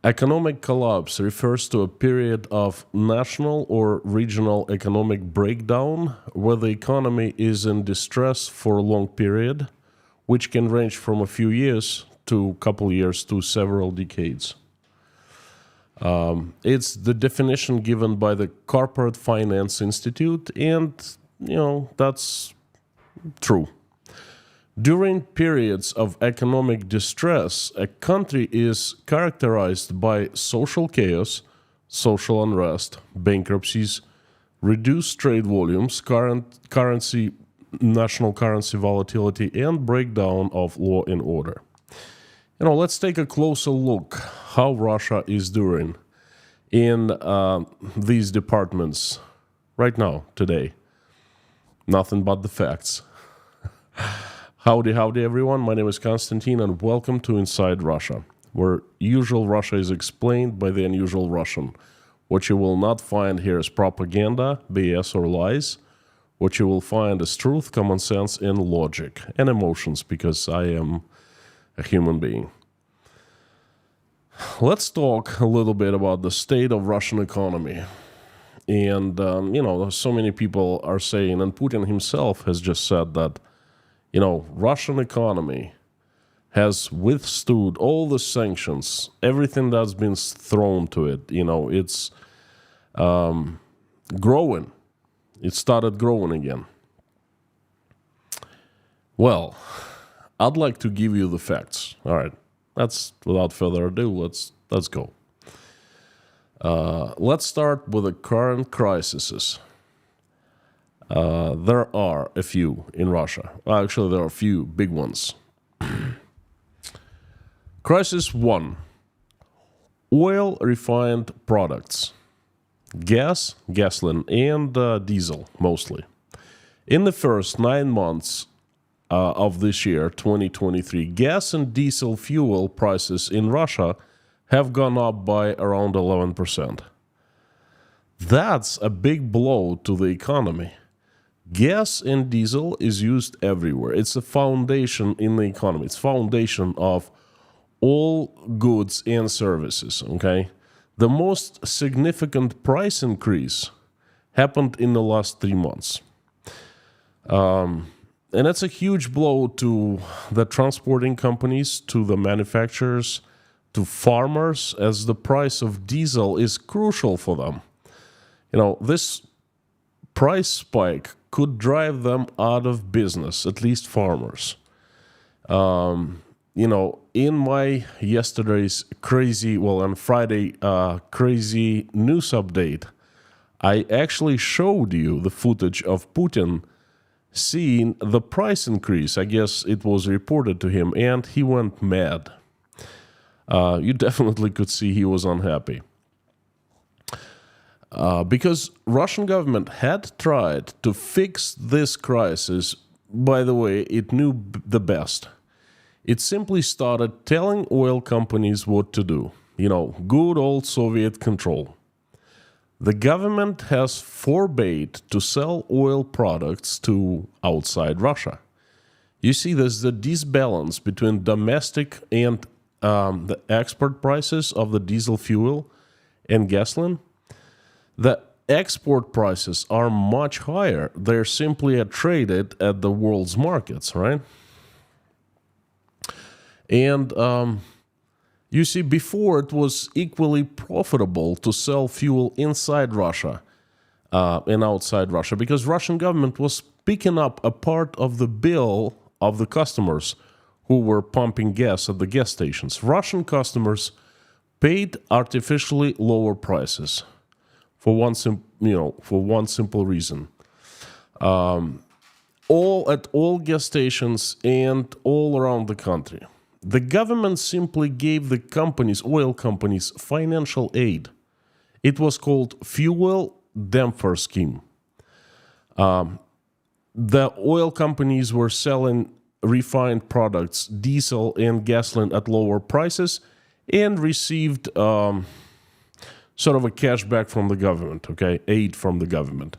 Economic collapse refers to a period of national or regional economic breakdown where the economy is in distress for a long period, which can range from a few years to a couple years to several decades. It's the definition given by the Corporate Finance Institute, and that's true. During periods of economic distress, a country is characterized by social chaos, social unrest, bankruptcies, reduced trade volumes, national currency volatility, and breakdown of law and order. Let's take a closer look how Russia is doing in these departments right now, today. Nothing but the facts. Howdy, everyone. My name is Konstantin, and welcome to Inside Russia, where usual Russia is explained by the unusual Russian. What you will not find here is propaganda, BS, or lies. What you will find is truth, common sense, and logic, and emotions, because I am a human being. Let's talk a little bit about the state of Russian economy. And, so many people are saying, and Putin himself has just said that, Russian economy has withstood all the sanctions, everything that's been thrown to it. It's growing. It started growing again. Well, I'd like to give you the facts. All right, without further ado, let's go. Let's start with the current crises. There are a few in Russia. Actually, there are a few big ones. Crisis 1. Oil refined products. Gas, gasoline, and diesel, mostly. In the first 9 months of this year, 2023, gas and diesel fuel prices in Russia have gone up by around 11%. That's a big blow to the economy. Gas and diesel is used everywhere. It's a foundation in the economy. It's foundation of all goods and services, okay? The most significant price increase happened in the last 3 months. And it's a huge blow to the transporting companies, to the manufacturers, to farmers, as the price of diesel is crucial for them. This price spike could drive them out of business, at least farmers. In my yesterday's on Friday, crazy news update, I actually showed you the footage of Putin seeing the price increase. I guess it was reported to him, and he went mad. You definitely could see he was unhappy. Because Russian government had tried to fix this crisis. By the way, it knew the best. It simply started telling oil companies what to do. Good old Soviet control. The government has forbade to sell oil products to outside Russia. You see, there's the disbalance between domestic and the export prices of the diesel fuel and gasoline. The export prices are much higher. They're simply traded at the world's markets, right? And you see, before it was equally profitable to sell fuel inside Russia and outside Russia, because Russian government was picking up a part of the bill of the customers who were pumping gas at the gas stations. Russian customers paid artificially lower prices for one simple reason. All gas stations and all around the country, the government simply gave the oil companies, financial aid. It was called Fuel Damper Scheme. The oil companies were selling refined products, diesel and gasoline, at lower prices, and received sort of a cashback from the government, okay, aid from the government.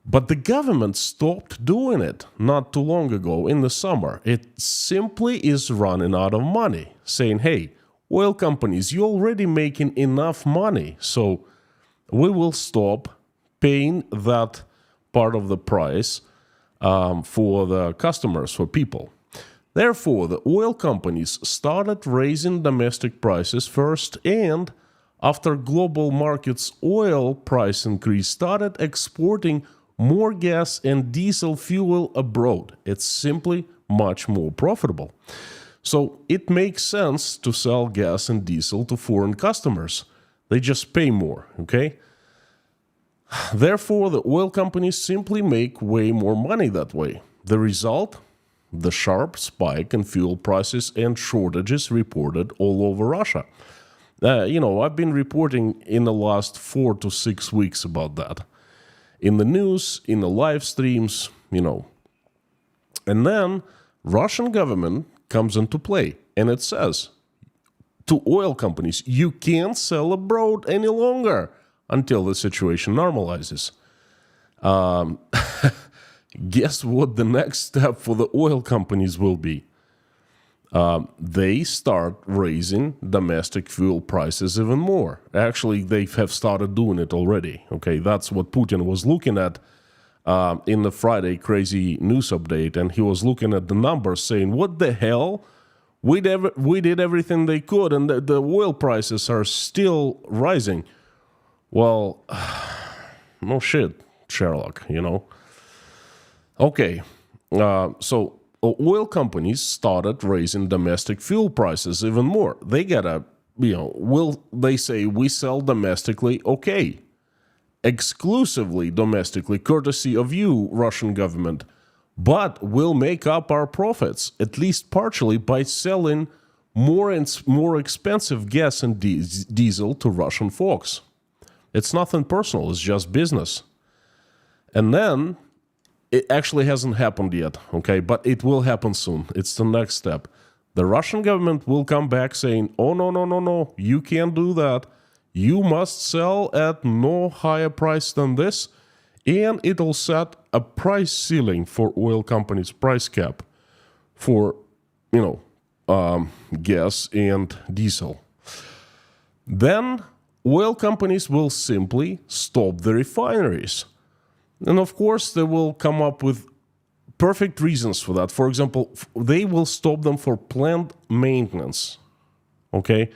But the government stopped doing it not too long ago in the summer. It simply is running out of money, saying, hey, oil companies, you're already making enough money, so we will stop paying that part of the price for the customers, for people. Therefore, the oil companies started raising domestic prices first, and after global markets oil price increase, started exporting more gas and diesel fuel abroad. It's simply much more profitable. So it makes sense to sell gas and diesel to foreign customers. They just pay more, okay? Therefore, the oil companies simply make way more money that way. The result? The sharp spike in fuel prices and shortages reported all over Russia. I've been reporting in the last 4 to 6 weeks about that. In the news, in the live streams, And then Russian government comes into play, and it says to oil companies, you can't sell abroad any longer until the situation normalizes. Guess what the next step for the oil companies will be? They start raising domestic fuel prices even more. Actually, they have started doing it already. Okay, that's what Putin was looking at in the Friday crazy news update, and he was looking at the numbers saying, what the hell? We did everything they could, and the oil prices are still rising. Well, no shit, Sherlock, Okay, so oil companies started raising domestic fuel prices even more. They gotta, they say we sell domestically, okay, exclusively domestically, courtesy of you, Russian government, but we'll make up our profits, at least partially, by selling more and more expensive gas and diesel to Russian folks. It's nothing personal, it's just business. And then, it actually hasn't happened yet, okay, but it will happen soon. It's the next step. The Russian government will come back saying, oh, no, you can't do that. You must sell at no higher price than this, and it'll set a price ceiling for oil companies' price cap for, gas and diesel. Then oil companies will simply stop the refineries. And of course, they will come up with perfect reasons for that. For example, they will stop them for planned maintenance. Okay?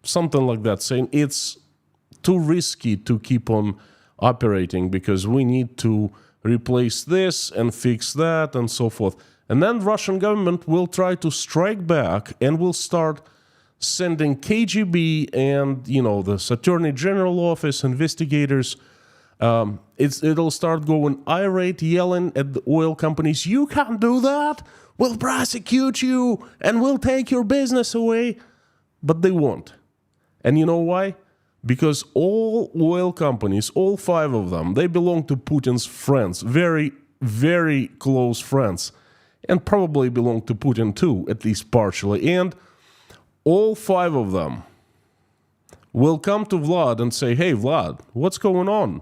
Something like that, saying it's too risky to keep on operating because we need to replace this and fix that and so forth. And then Russian government will try to strike back and will start sending KGB and, the Attorney General Office, investigators. It'll start going irate, yelling at the oil companies, you can't do that, we'll prosecute you, and we'll take your business away. But they won't. And you know why? Because all oil companies, all 5 of them, they belong to Putin's friends, very, very close friends, and probably belong to Putin too, at least partially. And all 5 of them will come to Vlad and say, hey, Vlad, what's going on?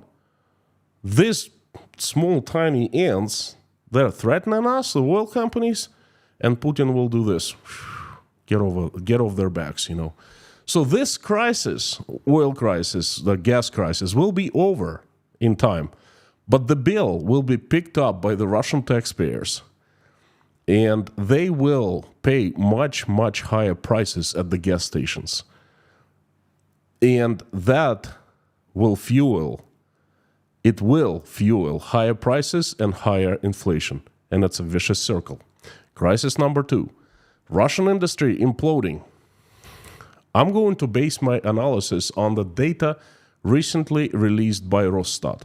These small, tiny ants, they're threatening us, the oil companies, and Putin will do this. Get off their backs, So this crisis, oil crisis, the gas crisis, will be over in time. But the bill will be picked up by the Russian taxpayers. And they will pay much, much higher prices at the gas stations. And that will fuel higher prices and higher inflation. And it's a vicious circle. Crisis number 2, Russian industry imploding. I'm going to base my analysis on the data recently released by Rostov.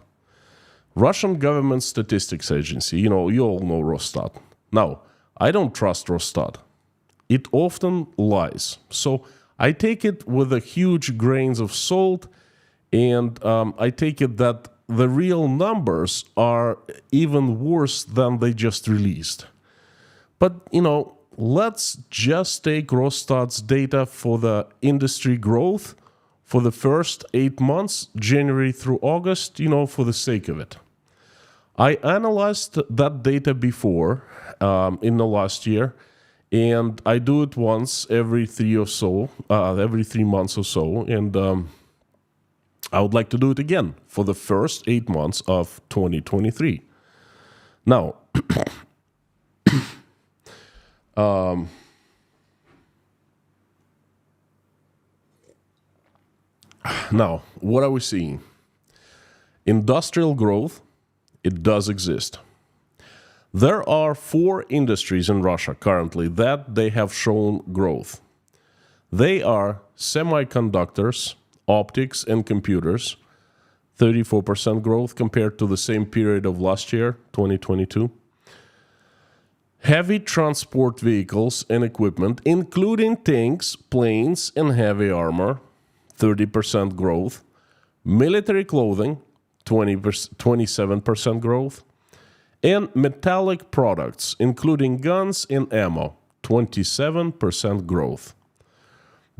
Russian government statistics agency, you all know Rostov. Now, I don't trust Rostov. It often lies. So I take it with a huge grains of salt, and I take it that the real numbers are even worse than they just released. But, let's just take Rostat's data for the industry growth for the first 8 months, January through August, for the sake of it. I analyzed that data before in the last year, And I do it once every 3 months or so, and I would like to do it again for the first 8 months of 2023. Now, what are we seeing? Industrial growth, it does exist. There are 4 industries in Russia currently that they have shown growth. They are semiconductors, optics, and computers, 34% growth compared to the same period of last year, 2022. Heavy transport vehicles and equipment, including tanks, planes, and heavy armor, 30% growth. Military clothing, 27% growth. And metallic products, including guns and ammo, 27% growth.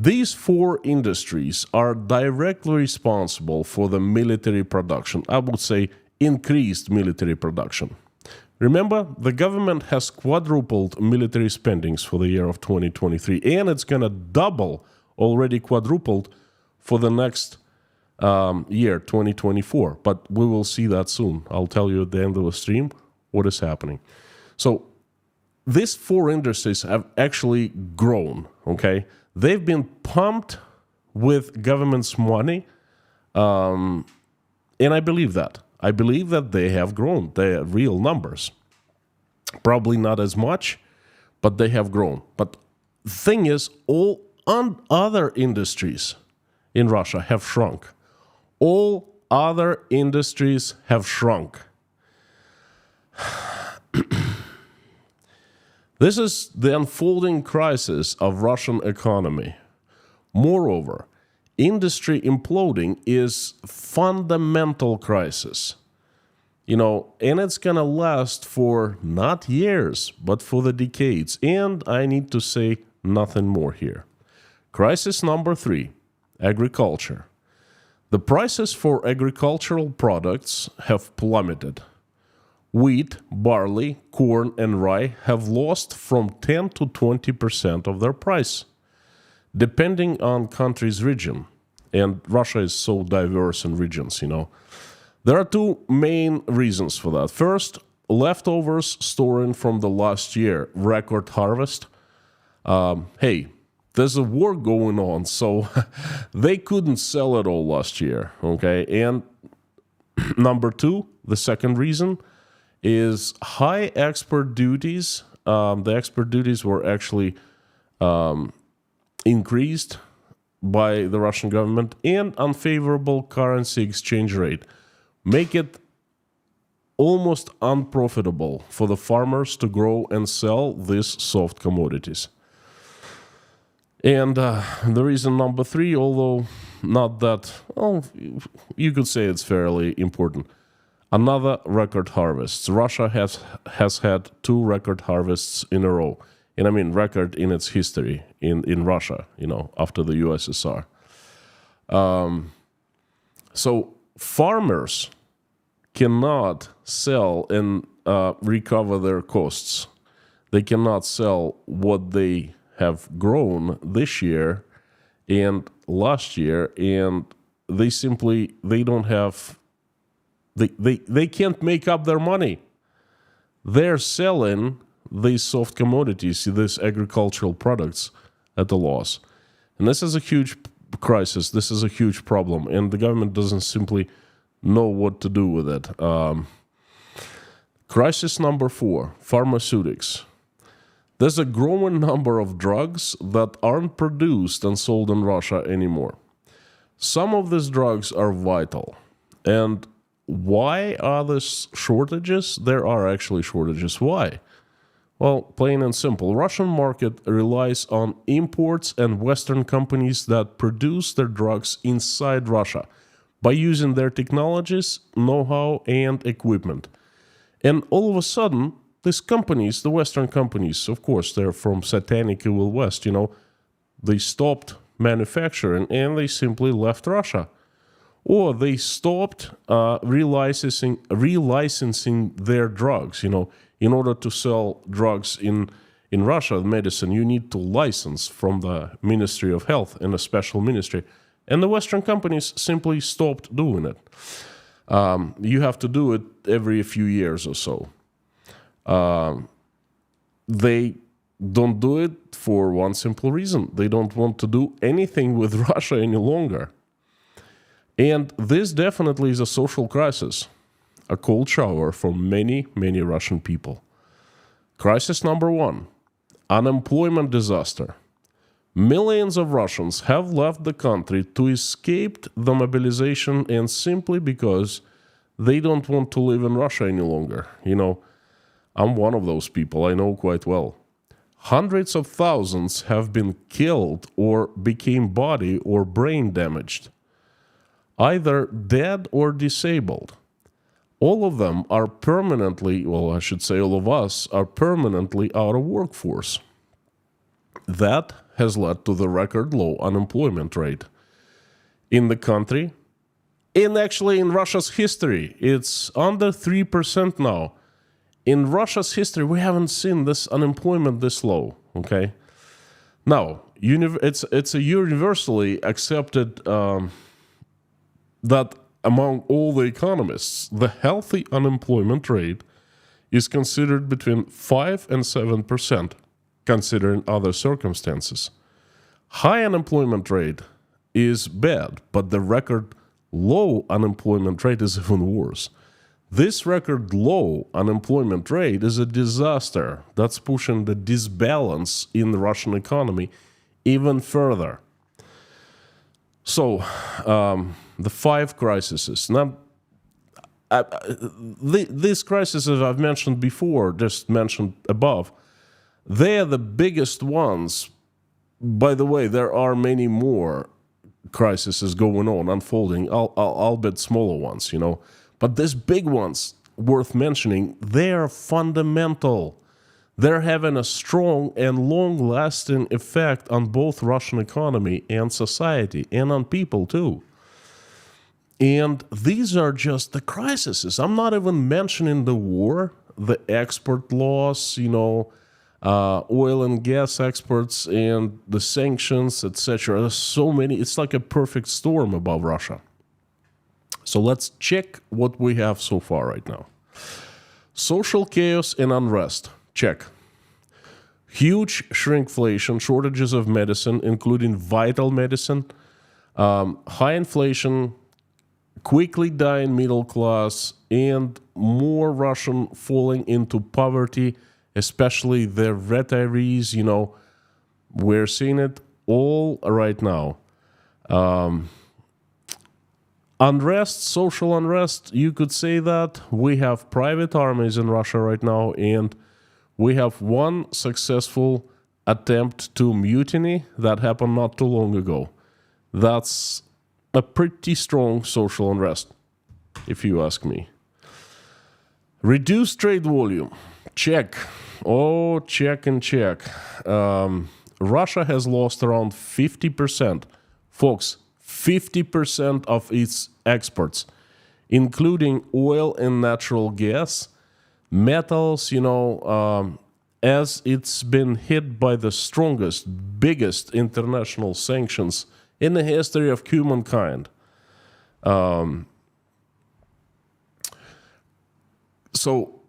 These 4 industries are directly responsible for the military production. I would say increased military production. Remember, the government has quadrupled military spendings for the year of 2023, and it's going to double, already quadrupled, for the next year, 2024. But we will see that soon. I'll tell you at the end of the stream what is happening. So these 4 industries have actually grown, okay? They've been pumped with government's money, and I believe that. I believe that they have grown. They are real numbers. Probably not as much, but they have grown. But the thing is, all other industries in Russia have shrunk. All other industries have shrunk. This is the unfolding crisis of Russian economy. Moreover, industry imploding is fundamental crisis. And it's going to last for not years, but for the decades. And I need to say nothing more here. Crisis number 3, agriculture. The prices for agricultural products have plummeted. Wheat, barley, corn, and rye have lost from 10 to 20% of their price, depending on country's region. And Russia is so diverse in regions, There are 2 main reasons for that. First, leftovers storing from the last year, record harvest. Hey, there's a war going on, so they couldn't sell it all last year, okay? And number 2, the second reason, is high export duties. The export duties were actually increased by the Russian government, and unfavorable currency exchange rate make it almost unprofitable for the farmers to grow and sell these soft commodities. And the reason number 3, although not that, you could say it's fairly important. Another record harvest. Russia has had 2 record harvests in a row. And I mean record in its history in Russia, after the USSR. So farmers cannot sell and recover their costs. They cannot sell what they have grown this year and last year, and they don't have. They can't make up their money. They're selling these soft commodities, these agricultural products at a loss. And this is a huge crisis. This is a huge problem. And the government doesn't simply know what to do with it. Crisis number 4, pharmaceutics. There's a growing number of drugs that aren't produced and sold in Russia anymore. Some of these drugs are vital. And why are there shortages? There are actually shortages. Why? Well, plain and simple. Russian market relies on imports and Western companies that produce their drugs inside Russia by using their technologies, know-how, and equipment. And all of a sudden, these companies, the Western companies, of course, they're from satanic evil West, they stopped manufacturing and they simply left Russia. Or they stopped relicensing their drugs, in order to sell drugs in in Russia, medicine, you need to license from the Ministry of Health in a special ministry. And the Western companies simply stopped doing it. You have to do it every few years or so. They don't do it for one simple reason. They don't want to do anything with Russia any longer. And this definitely is a social crisis, a cold shower for many, many Russian people. Crisis number one, unemployment disaster. Millions of Russians have left the country to escape the mobilization and simply because they don't want to live in Russia any longer. You know, I'm one of those people, I know quite well. Hundreds of thousands have been killed or became body or brain damaged, either dead or disabled. All of them are permanently, well, I should say all of us, are permanently out of workforce. That has led to the record low unemployment rate in the country. And actually in Russia's history, it's under 3% now. In Russia's history, we haven't seen this unemployment this low, okay? Now, it's a universally accepted that among all the economists, the healthy unemployment rate is considered between 5 and 7%, considering other circumstances. High unemployment rate is bad, but the record low unemployment rate is even worse. This record low unemployment rate is a disaster that's pushing the disbalance in the Russian economy even further. So, the 5 crises. Now, these crises I've mentioned before, just mentioned above, they are the biggest ones. By the way, there are many more crises going on, unfolding, albeit smaller ones, you know. But these big ones, worth mentioning, they are fundamental. They're having a strong and long-lasting effect on both Russian economy and society, and on people too. And these are just the crises. I'm not even mentioning the war, the export loss, you know, oil and gas exports, and the sanctions, etc. There's so many. It's like a perfect storm above Russia. So let's check what we have so far right now. Social chaos and unrest. Check. Huge shrinkflation, shortages of medicine, including vital medicine, high inflation, quickly dying middle class, and more Russian falling into poverty, especially the retirees. You know, we're seeing it all right now. Unrest, social unrest, you could say that. We have private armies in Russia right now, and we have one successful attempt to mutiny that happened not too long ago. That's a pretty strong social unrest, if you ask me. Reduced trade volume. Check. Oh, check and check. Russia has lost around 50%. Folks, 50% of its exports, including oil and natural gas, metals, you know, as it's been hit by the strongest, biggest international sanctions in the history of humankind. So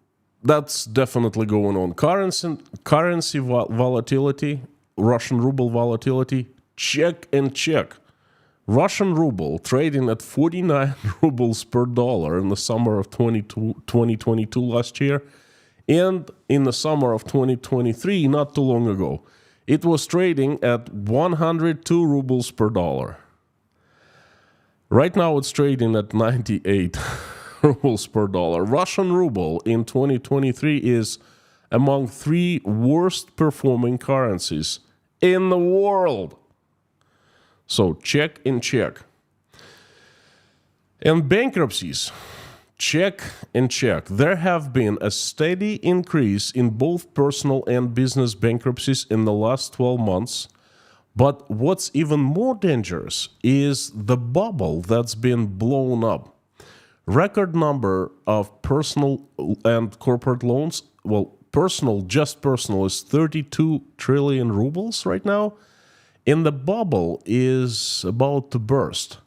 that's definitely going on. Currency volatility, Russian ruble volatility, check and check. Russian ruble trading at 49 rubles per dollar in the summer of 2022 last year, and in the summer of 2023, not too long ago. It was trading at 102 rubles per dollar. Right now it's trading at 98 rubles per dollar. Russian ruble in 2023 is among 3 worst performing currencies in the world. So check and check. And bankruptcies, check and check. There have been a steady increase in both personal and business bankruptcies in the last 12 months. But what's even more dangerous is the bubble that's been blown up. Record number of personal and corporate loans, well, just personal, is 32 trillion rubles right now. And the bubble is about to burst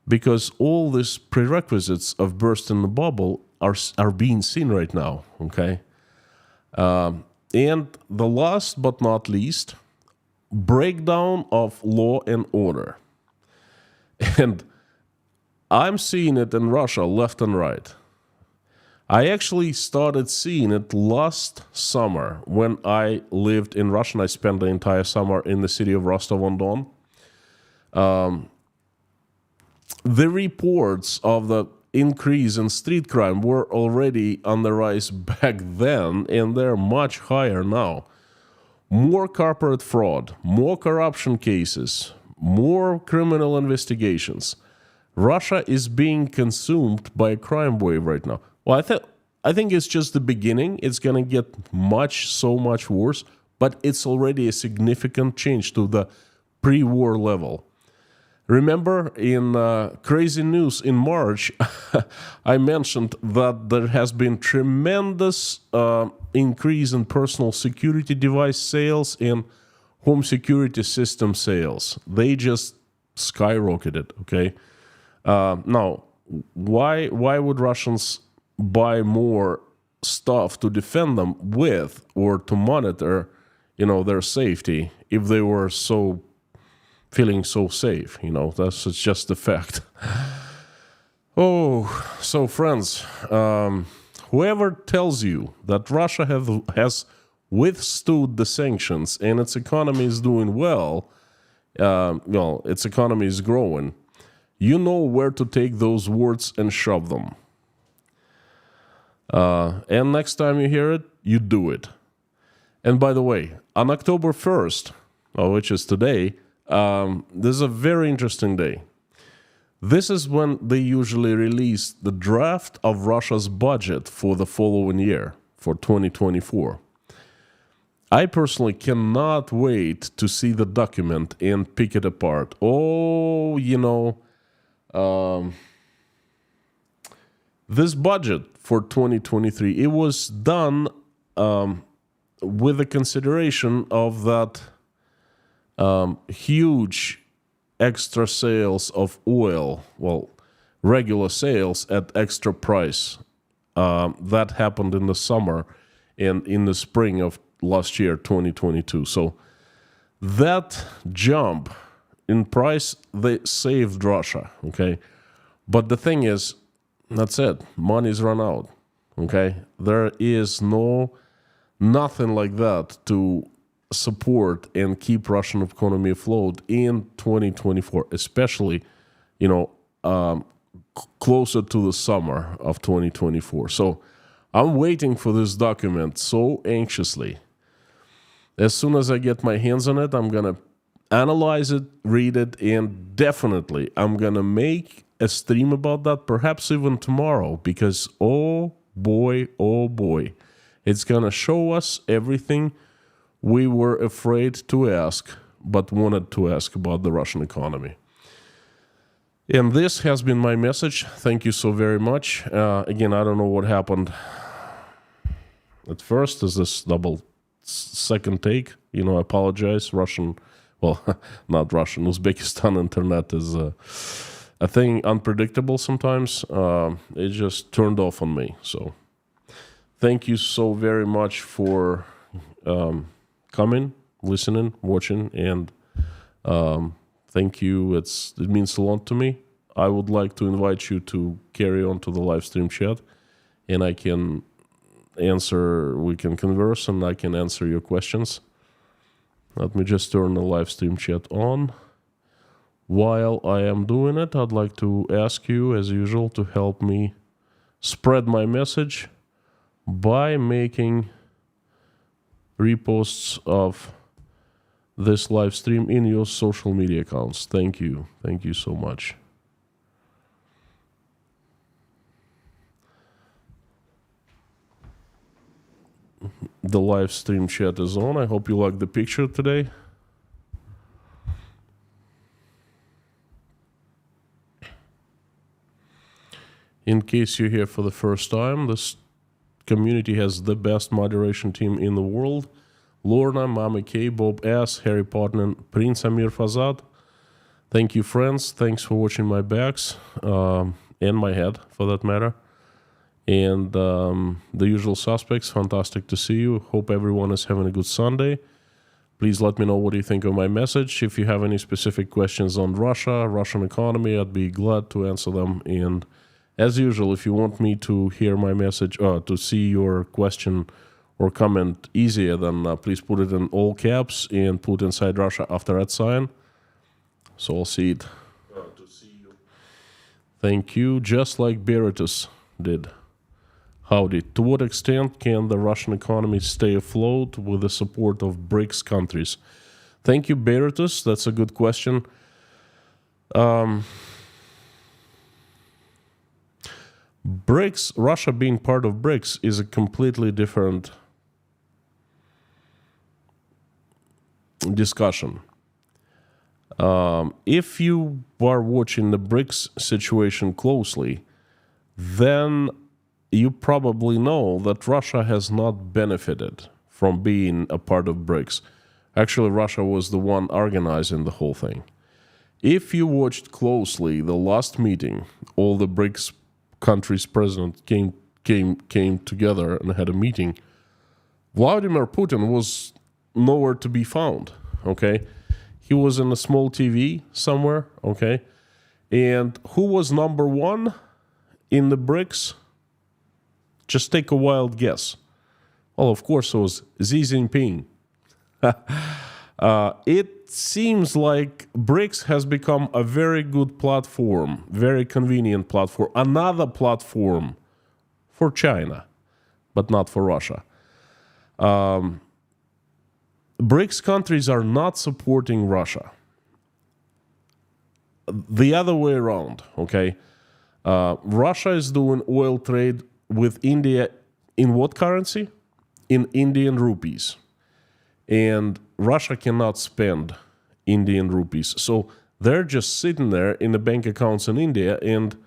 because all these prerequisites of bursting the bubble are being seen right now, okay? And the last but not least, breakdown of law and order. And I'm seeing it in Russia left and right. I actually started seeing it last summer when I lived in Russia, and I spent the entire summer in the city of Rostov-on-Don. The reports of the increase in street crime were already on the rise back then, and they're much higher now. More corporate fraud, more corruption cases, more criminal investigations. Russia is being consumed by a crime wave right now. Well, I think it's just the beginning. It's going to get so much worse, but it's already a significant change to the pre-war level. Remember, in Crazy News in March, I mentioned that there has been tremendous increase in personal security device sales and home security system sales. They just skyrocketed, okay? Now, why would Russians buy more stuff to defend them with or to monitor, their safety if they were feeling so safe? That's just the fact. Oh, so friends, whoever tells you that Russia has withstood the sanctions and its economy is doing well, its economy is growing, you know where to take those words and shove them. And next time you hear it, you do it. And by the way, on October 1st, which is today, this is a very interesting day. This is when they usually release the draft of Russia's budget for the following year, for 2024. I personally cannot wait to see the document and pick it apart. This budget for 2023, it was done with the consideration of that huge extra sales of oil, regular sales at extra price. That happened in the summer and in the spring of last year, 2022. So that jump in price, they saved Russia, okay? But the thing is, that's it. Money's run out, okay? There is nothing like that to support and keep Russian economy afloat in 2024, especially, closer to the summer of 2024. So I'm waiting for this document so anxiously. As soon as I get my hands on it, I'm going to analyze it, read it, and definitely I'm going to make a stream about that, perhaps even tomorrow, because oh boy, it's going to show us everything we were afraid to ask, but wanted to ask about the Russian economy. And this has been my message. Thank you so very much. Again, I don't know what happened at first. Is this double second take? I apologize. Russian, not Russian, Uzbekistan internet is a thing unpredictable sometimes. It just turned off on me. So thank you so very much for coming, listening, watching, and thank you. It means a lot to me. I would like to invite you to carry on to the live stream chat, and we can converse, and I can answer your questions. Let me just turn the live stream chat on. While I am doing it, I'd like to ask you, as usual, to help me spread my message by making reposts of this live stream in your social media accounts. Thank you. Thank you so much. The live stream chat is on. I hope you like the picture today. In case you're here for the first time, this community has the best moderation team in the world. Lorna, Mama K, Bob S, Harry Potter, Prince Amir Fazad. Thank you, friends. Thanks for watching my backs and my head, for that matter. And the usual suspects, fantastic to see you. Hope everyone is having a good Sunday. Please let me know what you think of my message. If you have any specific questions on Russia, Russian economy, I'd be glad to answer them. And as usual, if you want me to hear my message, to see your question or comment easier, then please put it in all caps and put inside Russia after that sign. So I'll see it. To see you. Thank you. Just like Beritus did. Howdy. To what extent can the Russian economy stay afloat with the support of BRICS countries? Thank you, Beritus. That's a good question. BRICS, Russia being part of BRICS, is a completely different discussion. If you are watching the BRICS situation closely, then you probably know that Russia has not benefited from being a part of BRICS. Actually, Russia was the one organizing the whole thing. If you watched closely the last meeting, all the BRICS countries' presidents came together and had a meeting. Vladimir Putin was nowhere to be found, okay? He was in a small TV somewhere, okay? And who was number one in the BRICS? Just take a wild guess. Well, of course, it was Xi Jinping. It seems like BRICS has become a very good platform, very convenient platform, another platform for China, but not for Russia. BRICS countries are not supporting Russia. The other way around, okay? Russia is doing oil trade with India in what currency? In Indian rupees. And Russia cannot spend Indian rupees. So they're just sitting there in the bank accounts in India, and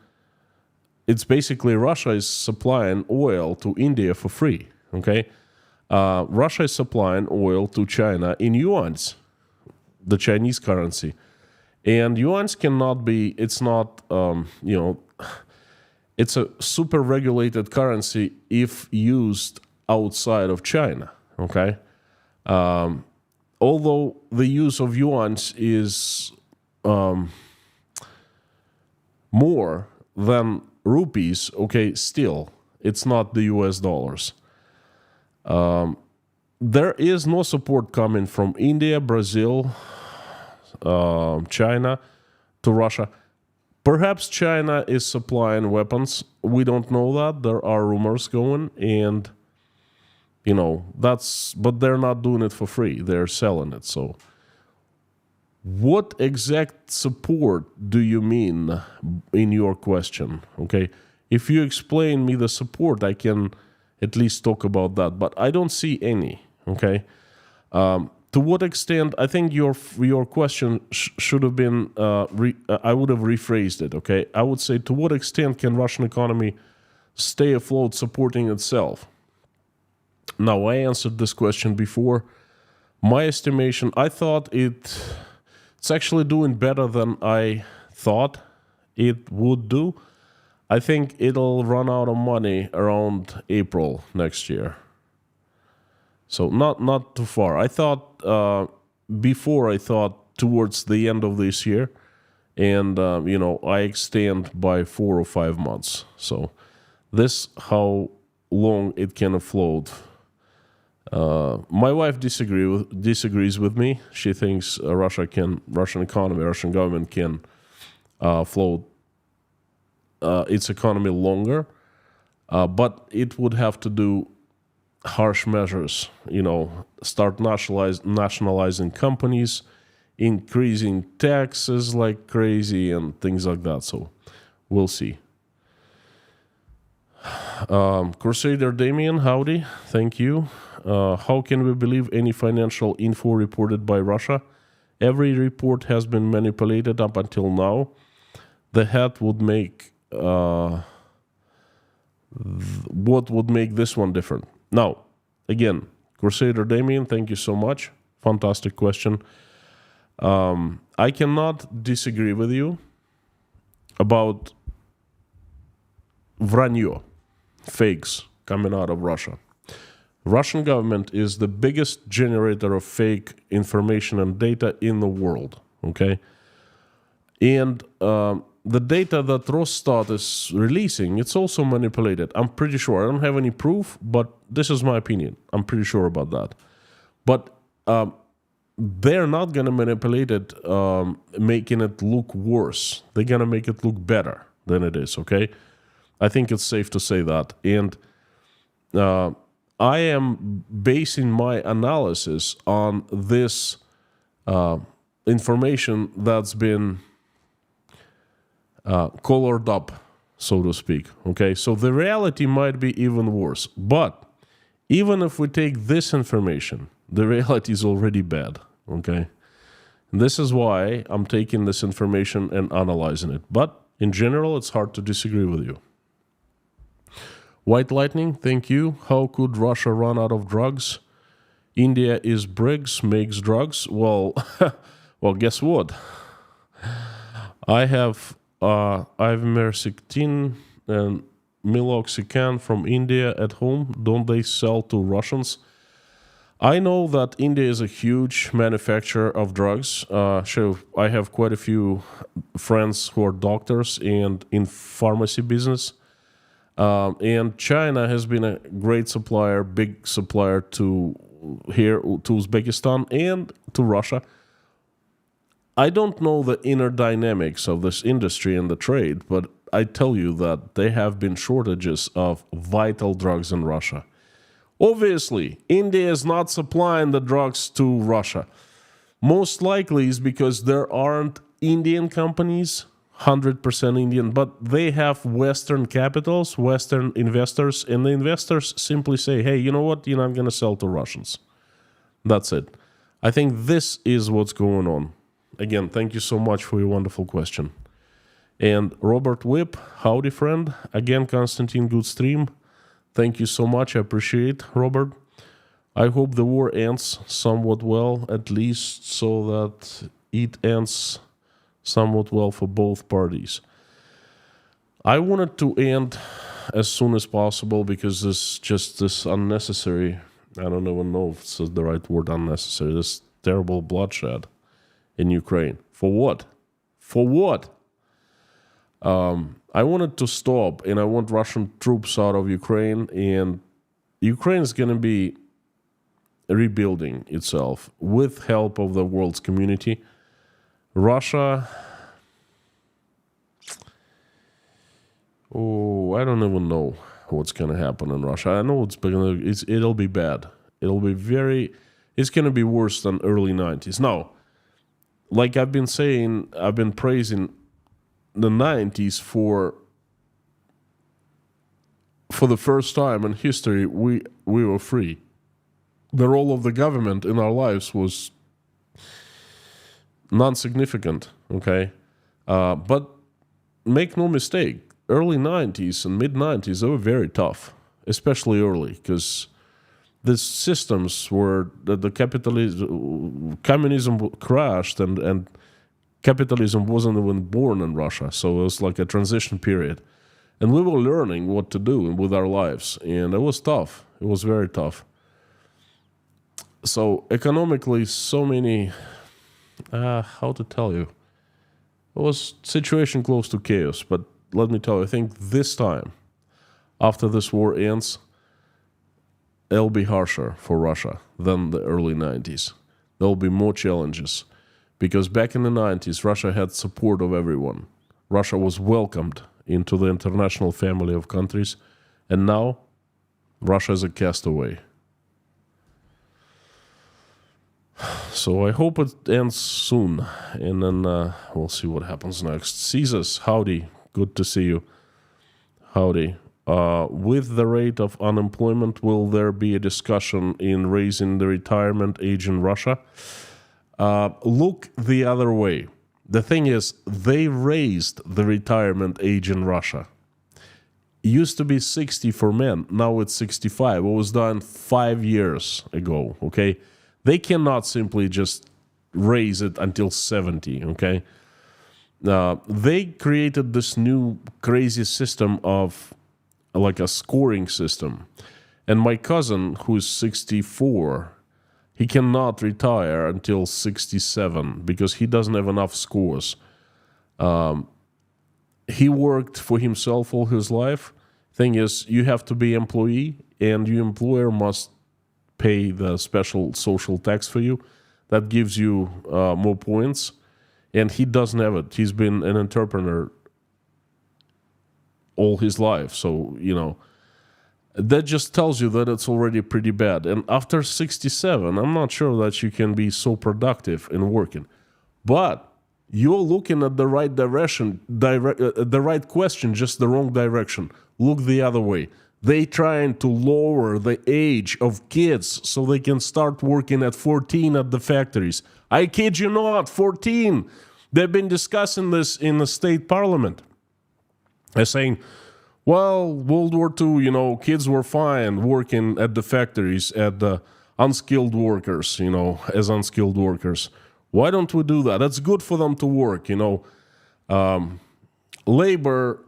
it's basically Russia is supplying oil to India for free, okay? Russia is supplying oil to China in yuans, the Chinese currency. And yuans cannot be, it's not, it's a super regulated currency if used outside of China, okay? Although the use of yuans is more than rupees, okay, still, it's not the US dollars. There is no support coming from India, Brazil, China to Russia. Perhaps China is supplying weapons. We don't know that. There are rumors going, and but they're not doing it for free. They're selling it. So what exact support do you mean in your question? Okay. If you explain me the support, I can at least talk about that, but I don't see any. Okay. To what extent? I think your question should have been. I would have rephrased it. Okay. I would say, to what extent can Russian economy stay afloat, supporting itself? Now, I answered this question before. My estimation, I thought it's actually doing better than I thought it would do. I think it'll run out of money around April next year. So not too far. I thought before, I thought towards the end of this year, and I extend by 4 or 5 months. So this how long it can afloat. My wife disagrees with me. She thinks Russian economy, Russian government can float its economy longer, but it would have to do harsh measures. Start nationalizing companies, increasing taxes like crazy, and things like that. So we'll see. Crusader Damien, howdy, thank you. How can we believe any financial info reported by Russia? Every report has been manipulated up until now. The head would make what would make this one different? Now, again, Crusader Damien, thank you so much. Fantastic question. I cannot disagree with you about vranье, fakes coming out of Russia. Russian government is the biggest generator of fake information and data in the world, okay? And the data that Rostov is releasing, it's also manipulated. I'm pretty sure. I don't have any proof, but this is my opinion. I'm pretty sure about that. But they're not going to manipulate it, making it look worse. They're going to make it look better than it is, okay? I think it's safe to say that. And I am basing my analysis on this information that's been colored up, so to speak. Okay, so the reality might be even worse. But even if we take this information, the reality is already bad. Okay, and this is why I'm taking this information and analyzing it. But in general, it's hard to disagree with you. White Lightning, thank you. How could Russia run out of drugs? India is BRICS, makes drugs. Well, well, guess what? I have ivermectin and meloxicam from India at home. Don't they sell to Russians? I know that India is a huge manufacturer of drugs. So I have quite a few friends who are doctors and in pharmacy business. And China has been a great supplier, big supplier to here, to Uzbekistan and to Russia. I don't know the inner dynamics of this industry and the trade, but I tell you that there have been shortages of vital drugs in Russia. Obviously, India is not supplying the drugs to Russia. Most likely is because there aren't Indian companies, 100% Indian, but they have Western capitals, Western investors, and the investors simply say, hey, you know what, you're not going to sell to Russians. That's it. I think this is what's going on. Again, thank you so much for your wonderful question. And Robert Whip, howdy friend. Again, Konstantin, good stream. Thank you so much. I appreciate, Robert. I hope the war ends somewhat well, at least so that it ends somewhat well for both parties. I wanted to end as soon as possible because this unnecessary, I don't even know if it's the right word, unnecessary, this terrible bloodshed in Ukraine. For what? For what? I wanted to stop, and I want Russian troops out of Ukraine, and Ukraine is going to be rebuilding itself with help of the world's community. Russia, I don't even know what's going to happen in Russia. I know it'll be bad. It's going to be worse than early 90s. Now, like I've been saying, I've been praising the 90s for the first time in history, we were free. The role of the government in our lives was non-significant, okay? But make no mistake, early 90s and mid-90s, they were very tough, especially early, because the systems were, communism crashed and capitalism wasn't even born in Russia, so it was like a transition period. And we were learning what to do with our lives, and it was tough. It was very tough. So economically, so many, how to tell you, it was a situation close to chaos, but let me tell you, I think this time, after this war ends, it'll be harsher for Russia than the early 90s. There'll be more challenges. Because back in the 90s, Russia had support of everyone. Russia was welcomed into the international family of countries. And now, Russia is a castaway. So I hope it ends soon. And then we'll see what happens next. Caesars, howdy. Good to see you. Howdy. With the rate of unemployment, will there be a discussion in raising the retirement age in Russia? Look the other way. The thing is, they raised the retirement age in Russia. used to be 60 for men. Now it's 65. It was done 5 years ago, okay? They cannot simply just raise it until 70, okay? They created this new crazy system of like a scoring system. And my cousin, who's 64, he cannot retire until 67 because he doesn't have enough scores. He worked for himself all his life. Thing is, you have to be employee, and your employer must pay the special social tax for you. That gives you more points, and he doesn't have it. He's been an entrepreneur all his life, so, that just tells you that it's already pretty bad. And after 67, I'm not sure that you can be so productive in working. But you're looking at the right direction, the right question, just the wrong direction. Look the other way. They trying to lower the age of kids so they can start working at 14 at the factories. I kid you not, 14. They've been discussing this in the state parliament. They're saying, well, World War II, kids were fine working at the factories at the unskilled workers, as unskilled workers. Why don't we do that? That's good for them to work, Labor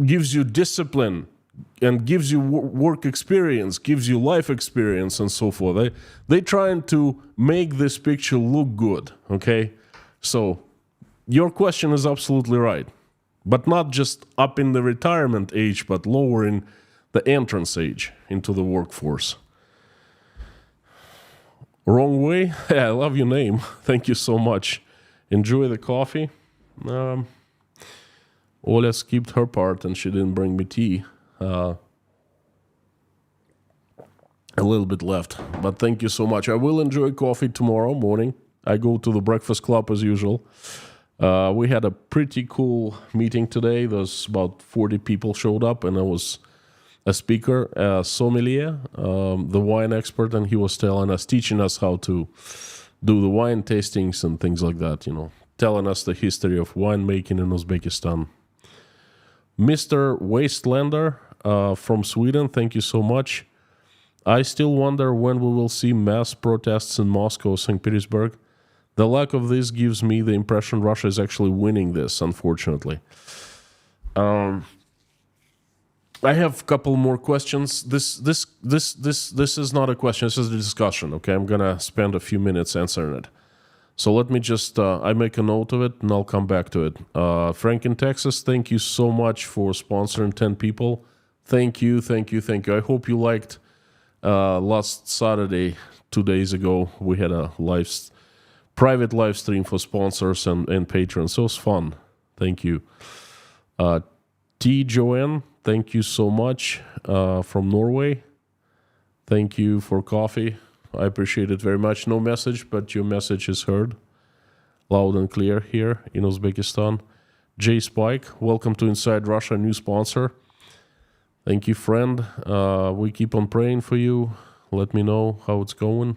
gives you discipline and gives you work experience, gives you life experience and so forth. They trying to make this picture look good, okay? So your question is absolutely right. But not just upping the retirement age, but lowering the entrance age into the workforce. Wrong way? I love your name. Thank you so much. Enjoy the coffee. Oля skipped her part and she didn't bring me tea. A little bit left, but thank you so much. I will enjoy coffee tomorrow morning. I go to the breakfast club as usual. We had a pretty cool meeting today. There's about 40 people showed up, and I was a speaker, a sommelier, the wine expert, and he was teaching us how to do the wine tastings and things like that, telling us the history of winemaking in Uzbekistan. Mr. Wastelander from Sweden, thank you so much. I still wonder when we will see mass protests in Moscow, St. Petersburg. The lack of this gives me the impression Russia is actually winning this, unfortunately. I have a couple more questions. This is not a question. This is a discussion. Okay, I'm gonna spend a few minutes answering it. So let me just I make a note of it and I'll come back to it. Frank in Texas, thank you so much for sponsoring 10 people. Thank you. I hope you liked last Saturday, 2 days ago. We had a private live stream for sponsors and patrons. So it was fun. Thank you. T. Joanne, thank you so much from Norway. Thank you for coffee. I appreciate it very much. No message, but your message is heard loud and clear here in Uzbekistan. Jay Spike, welcome to Inside Russia, new sponsor. Thank you, friend. We keep on praying for you. Let me know how it's going.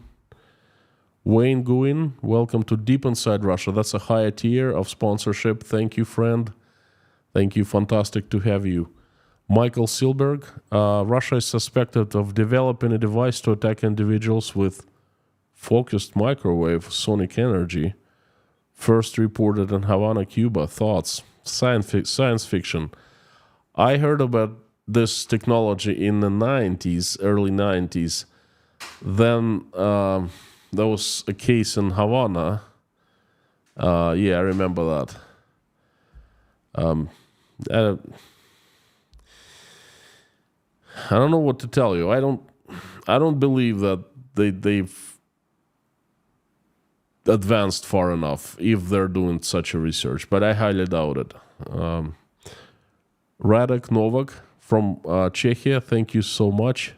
Wayne Guin, welcome to Deep Inside Russia. That's a higher tier of sponsorship. Thank you, friend. Thank you. Fantastic to have you. Michael Silberg, Russia is suspected of developing a device to attack individuals with focused microwave sonic energy. First reported in Havana, Cuba. Thoughts? Science fiction. I heard about this technology in the 90s, early 90s. Then there was a case in Havana. Yeah, I remember that. I don't know what to tell you. I don't believe that they've advanced far enough if they're doing such a research, but I highly doubt it. Radek Novak from Czechia, thank you so much.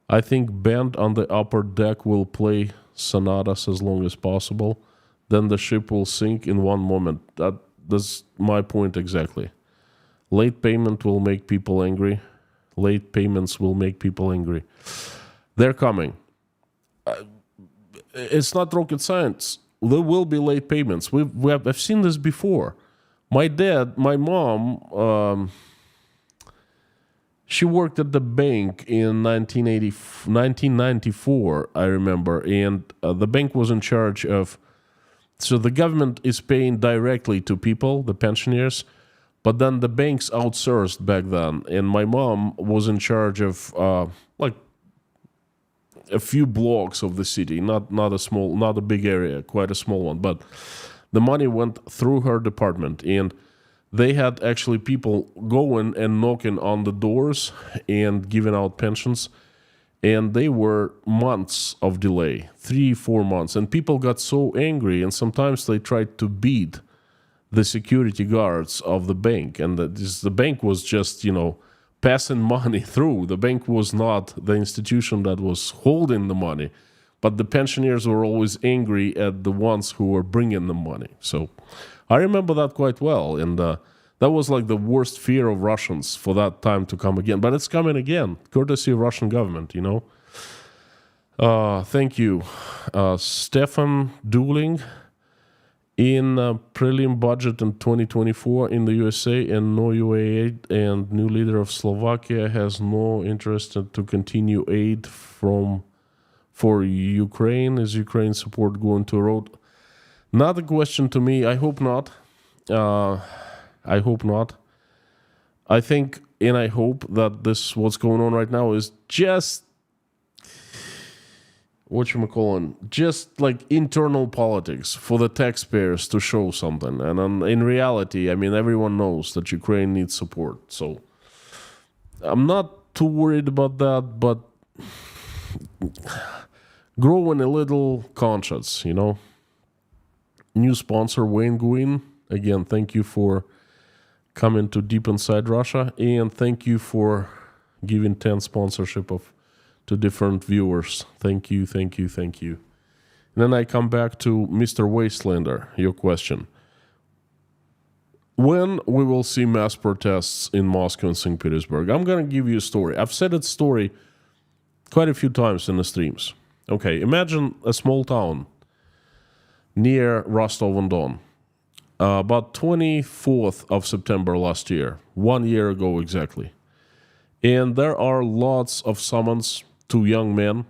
I think band on the upper deck will play sonatas as long as possible. Then the ship will sink in one moment. That's my point exactly. Late payment will make people angry. Late payments will make people angry. They're coming. It's not rocket science. There will be late payments. I've seen this before. My dad, my mom, She worked at the bank in 1994, I remember, and the bank was in charge of. So the government is paying directly to people, the pensioners, but then the banks outsourced back then, and my mom was in charge of like a few blocks of the city, not a big area, quite a small one, but the money went through her department, and they had actually people going and knocking on the doors and giving out pensions. And they were months of delay, 3-4 months. And people got so angry, and sometimes they tried to beat the security guards of the bank. And the bank was just, passing money through. The bank was not the institution that was holding the money. But the pensioners were always angry at the ones who were bringing the money. So I remember that quite well. And that was like the worst fear of Russians for that time to come again. But it's coming again, courtesy of Russian government, Thank you. Stefan Dueling. In prelim budget in 2024 in the USA and no UA aid, and new leader of Slovakia has no interest to continue aid for Ukraine. Is Ukraine support going to erode? Not a question to me. I hope not. I hope not. I think and I hope that what's going on right now is just just like internal politics for the taxpayers to show something. And in reality, I mean, everyone knows that Ukraine needs support. So I'm not too worried about that, but growing a little conscious, New sponsor, Wayne Guin. Again, thank you for coming to Deep Inside Russia, and thank you for giving 10 sponsorship to different viewers. Thank you. And then I come back to Mr. Wastelander, your question. When we will see mass protests in Moscow and St. Petersburg? I'm going to give you a story. I've said that story quite a few times in the streams. Okay, imagine a small town near Rostov-on-Don. About 24th of September last year, 1 year ago exactly. And there are lots of summons to young men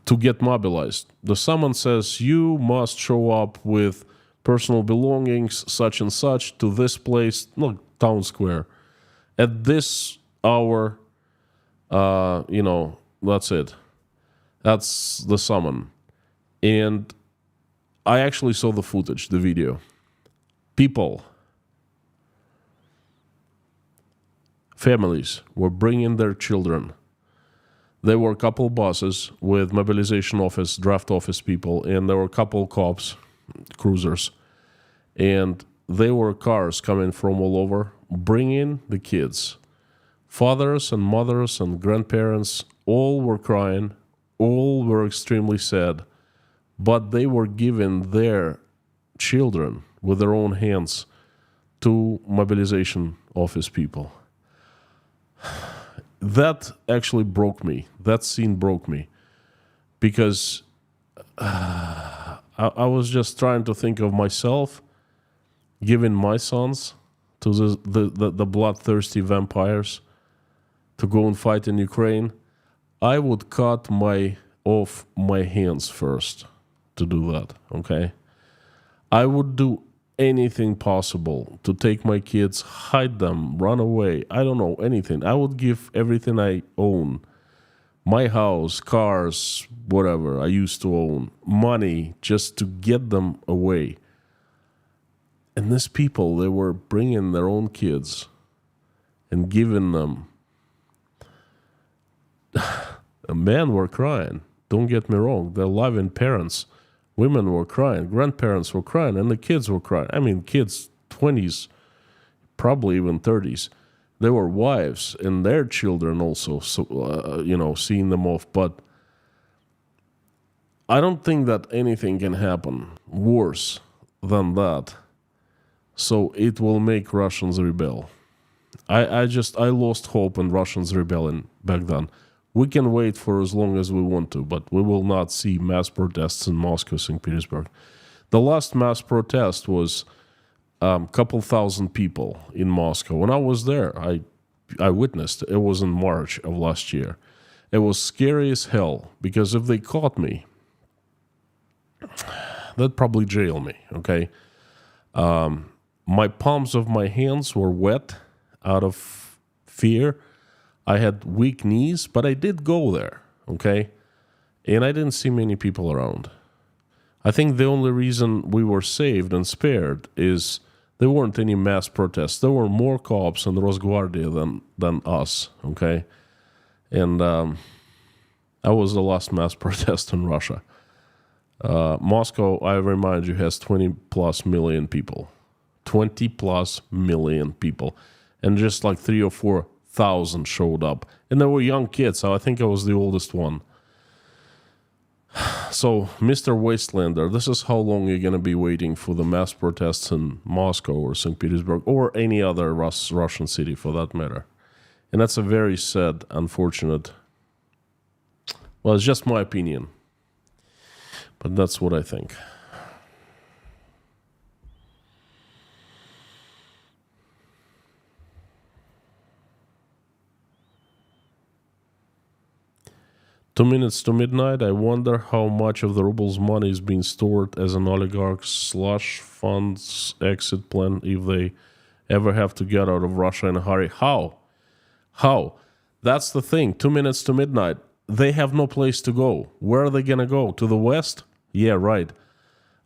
to get mobilized. The summons says, you must show up with personal belongings, such and such, to this place, town square, at this hour, that's it. That's the summon. And I actually saw the footage, the video. People, families were bringing their children. There were a couple buses with mobilization office, draft office people, and there were a couple cops, cruisers. And there were cars coming from all over, bringing the kids. Fathers and mothers and grandparents, all were crying, all were extremely sad, but they were giving their children with their own hands to mobilization office people. That actually broke me. That scene broke me, because I was just trying to think of myself giving my sons to the bloodthirsty vampires to go and fight in Ukraine. I would cut off my hands first to do that, okay? I would do anything possible to take my kids, hide them, run away. I don't know, anything. I would give everything I own, my house, cars, whatever I used to own, money, just to get them away. And these people, they were bringing their own kids and giving them. Men were crying. Don't get me wrong. They're loving parents. Women were crying. Grandparents were crying. And the kids were crying. I mean, kids, 20s, probably even 30s. They were wives and their children also, seeing them off. But I don't think that anything can happen worse than that. So it will make Russians rebel. I lost hope in Russians rebelling back then. We can wait for as long as we want to, but we will not see mass protests in Moscow, St. Petersburg. The last mass protest was a couple thousand people in Moscow. When I was there, I I witnessed. It was in March of last year. It was scary as hell, because if they caught me, they'd probably jail me, okay? My palms of my hands were wet out of fear. I had weak knees, but I did go there, okay? And I didn't see many people around. I think the only reason we were saved and spared is there weren't any mass protests. There were more cops and Rosguardia than us, okay? And that was the last mass protest in Russia. Moscow, I remind you, has 20 plus million people. 20 plus million people. And just like 3,000 or 4,000 showed up. And they were young kids, so I think I was the oldest one. So, Mr. Wastelander, this is how long you're going to be waiting for the mass protests in Moscow or St. Petersburg or any other Russian city for that matter. And that's a very sad, unfortunate... Well, it's just my opinion. But that's what I think. Two minutes to midnight. I wonder how much of the ruble's money is being stored as an oligarch's slush funds exit plan if they ever have to get out of Russia in a hurry. How? That's the thing. 2 minutes to midnight. They have no place to go. Where are they going to go? To the west? Yeah, right.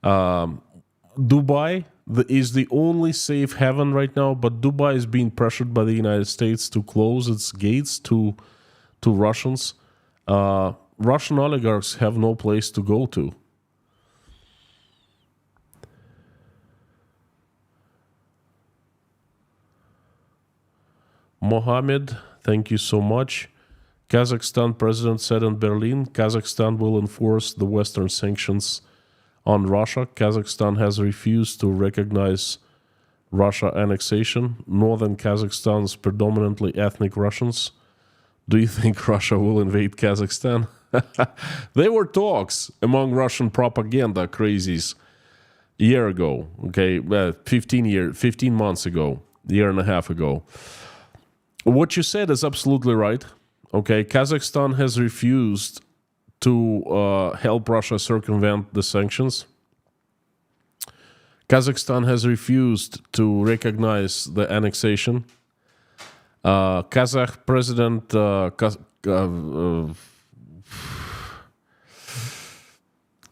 Dubai is the only safe haven right now, but Dubai is being pressured by the United States to close its gates to Russians. Russian oligarchs have no place to go to. Mohammed, thank you so much. Kazakhstan president said in Berlin, Kazakhstan will enforce the Western sanctions on Russia. Kazakhstan has refused to recognize Russia annexation. Northern Kazakhstan's predominantly ethnic Russians. Do you think Russia will invade Kazakhstan? There were talks among Russian propaganda crazies a year ago, okay, 15 months ago, a year and a half ago. What you said is absolutely right. Okay, Kazakhstan has refused to help Russia circumvent the sanctions. Kazakhstan has refused to recognize the annexation. Kazakh president,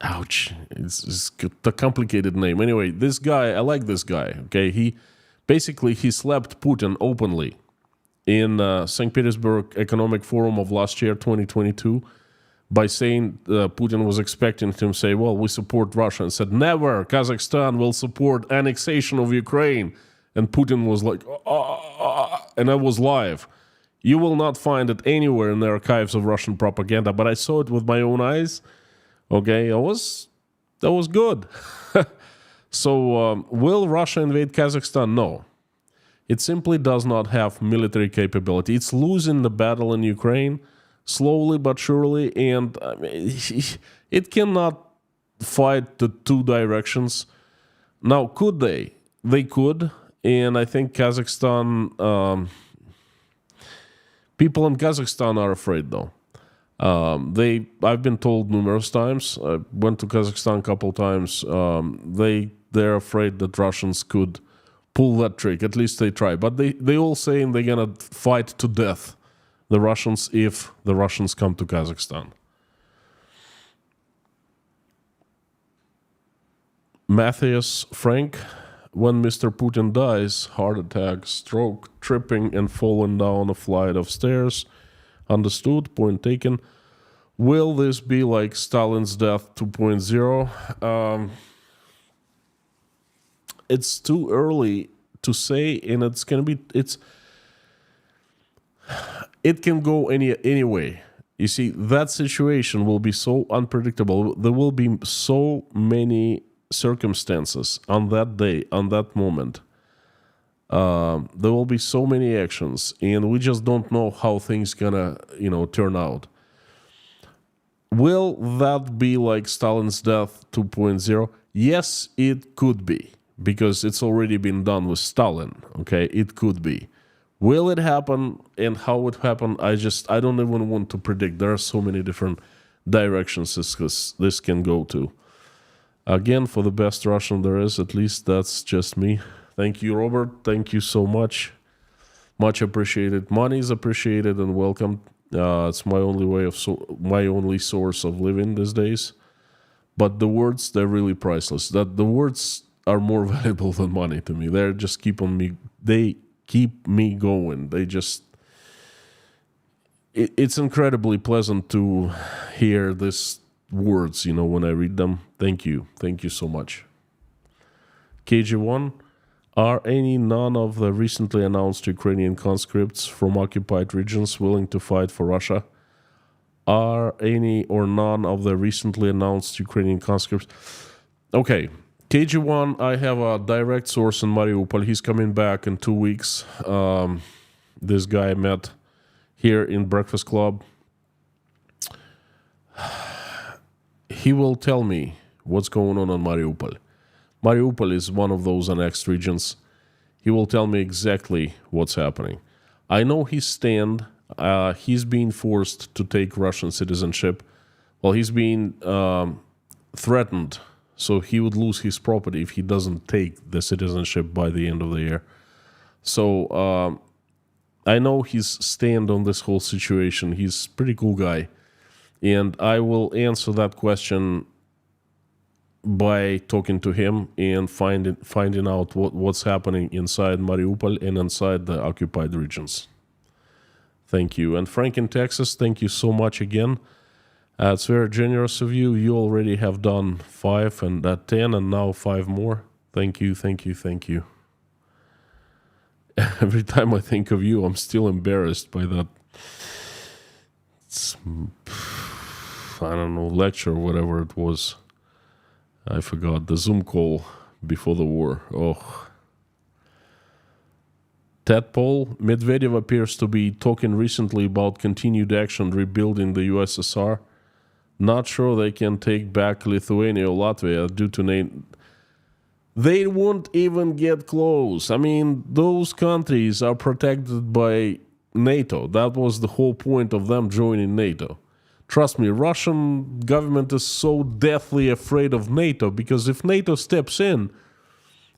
ouch, it's a complicated name. Anyway, this guy, I like this guy, okay? He slapped Putin openly in St. Petersburg Economic Forum of last year, 2022, by saying Putin was expecting him to say, well, we support Russia, and said, never, Kazakhstan will support annexation of Ukraine. And Putin was like, and I was live. You will not find it anywhere in the archives of Russian propaganda, but I saw it with my own eyes. Okay, that was good. So, will Russia invade Kazakhstan? No. It simply does not have military capability. It's losing the battle in Ukraine, slowly but surely, and I mean, it cannot fight the two directions. Now, could they? They could, and I think Kazakhstan, people in Kazakhstan are afraid, though. I've been told numerous times, I went to Kazakhstan a couple times, they're afraid that Russians could pull that trick. At least they try. But they all saying they're going to fight to death, the Russians, if the Russians come to Kazakhstan. Matthias Frank, when Mr. Putin dies, heart attack, stroke, tripping and falling down a flight of stairs. Understood, point taken. Will this be like Stalin's death 2.0? It's too early to say, and it's gonna be. It can go any way. You see, that situation will be so unpredictable. There will be so many circumstances on that day, on that moment. There will be so many actions, and we just don't know how things gonna, turn out. Will that be like Stalin's death 2.0? Yes, it could be, because it's already been done with Stalin, okay? It could be. Will it happen and how it happen? I don't even want to predict. There are so many different directions this can go to. Again, for the best Russian there is, at least that's just me. Thank you, Robert. Thank you so much. Much appreciated. Money is appreciated and welcome. It's my only my only source of living these days. But the words, they're really priceless. That the words are more valuable than money to me. They're just they keep me going. It's incredibly pleasant to hear these words, when I read them. Thank you so much. KG1, are none of the recently announced Ukrainian conscripts from occupied regions willing to fight for Russia? Are any or none of the recently announced Ukrainian conscripts? Okay, KG1, I have a direct source in Mariupol. He's coming back in 2 weeks. This guy I met here in Breakfast Club. He will tell me what's going on Mariupol. Mariupol is one of those annexed regions. He will tell me exactly what's happening. I know his stand. He's being forced to take Russian citizenship. Well, he's being threatened, so he would lose his property if he doesn't take the citizenship by the end of the year. So I know his stand on this whole situation. He's a pretty cool guy. And I will answer that question by talking to him and finding out what's happening inside Mariupol and inside the occupied regions. Thank you. And Frank in Texas, thank you so much again. It's very generous of you. You already have done 5 and 10 and now 5 more. Thank you. Every time I think of you, I'm still embarrassed by that. I don't know, lecture or whatever it was. I forgot the Zoom call before the war. Oh. Ted Paul, Medvedev appears to be talking recently about continued action rebuilding the USSR. Not sure they can take back Lithuania or Latvia due to NATO. They won't even get close. I mean, those countries are protected by NATO. That was the whole point of them joining NATO. Trust me, Russian government is so deathly afraid of NATO because if NATO steps in,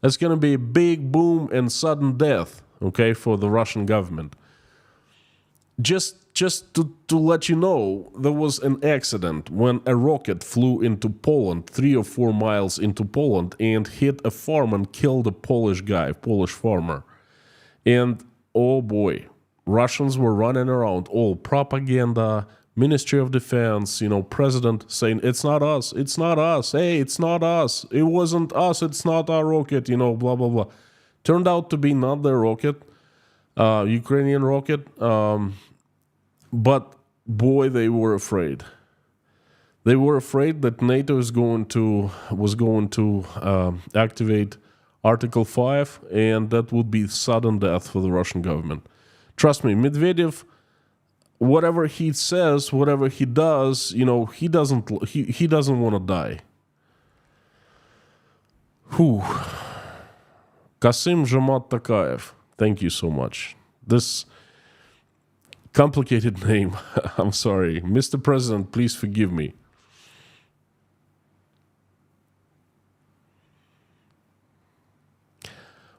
it's going to be a big boom and sudden death, okay, for the Russian government. Just to let you know, there was an accident when a rocket flew into Poland, 3 or 4 miles into Poland, and hit a farm and killed a Polish farmer. And, oh boy, Russians were running around, all propaganda, Ministry of Defense, president saying, it's not us, hey, it's not us, it wasn't us, it's not our rocket, blah, blah, blah. Turned out to be not their rocket, Ukrainian rocket, but boy, they were afraid. They were afraid that NATO was going to activate Article 5, and that would be sudden death for the Russian government. Trust me, Medvedev, whatever he says, whatever he does, he doesn't want to die. Whew. Kasim Jamat Takayev, thank you so much. This complicated name, I'm sorry. Mr. President, please forgive me.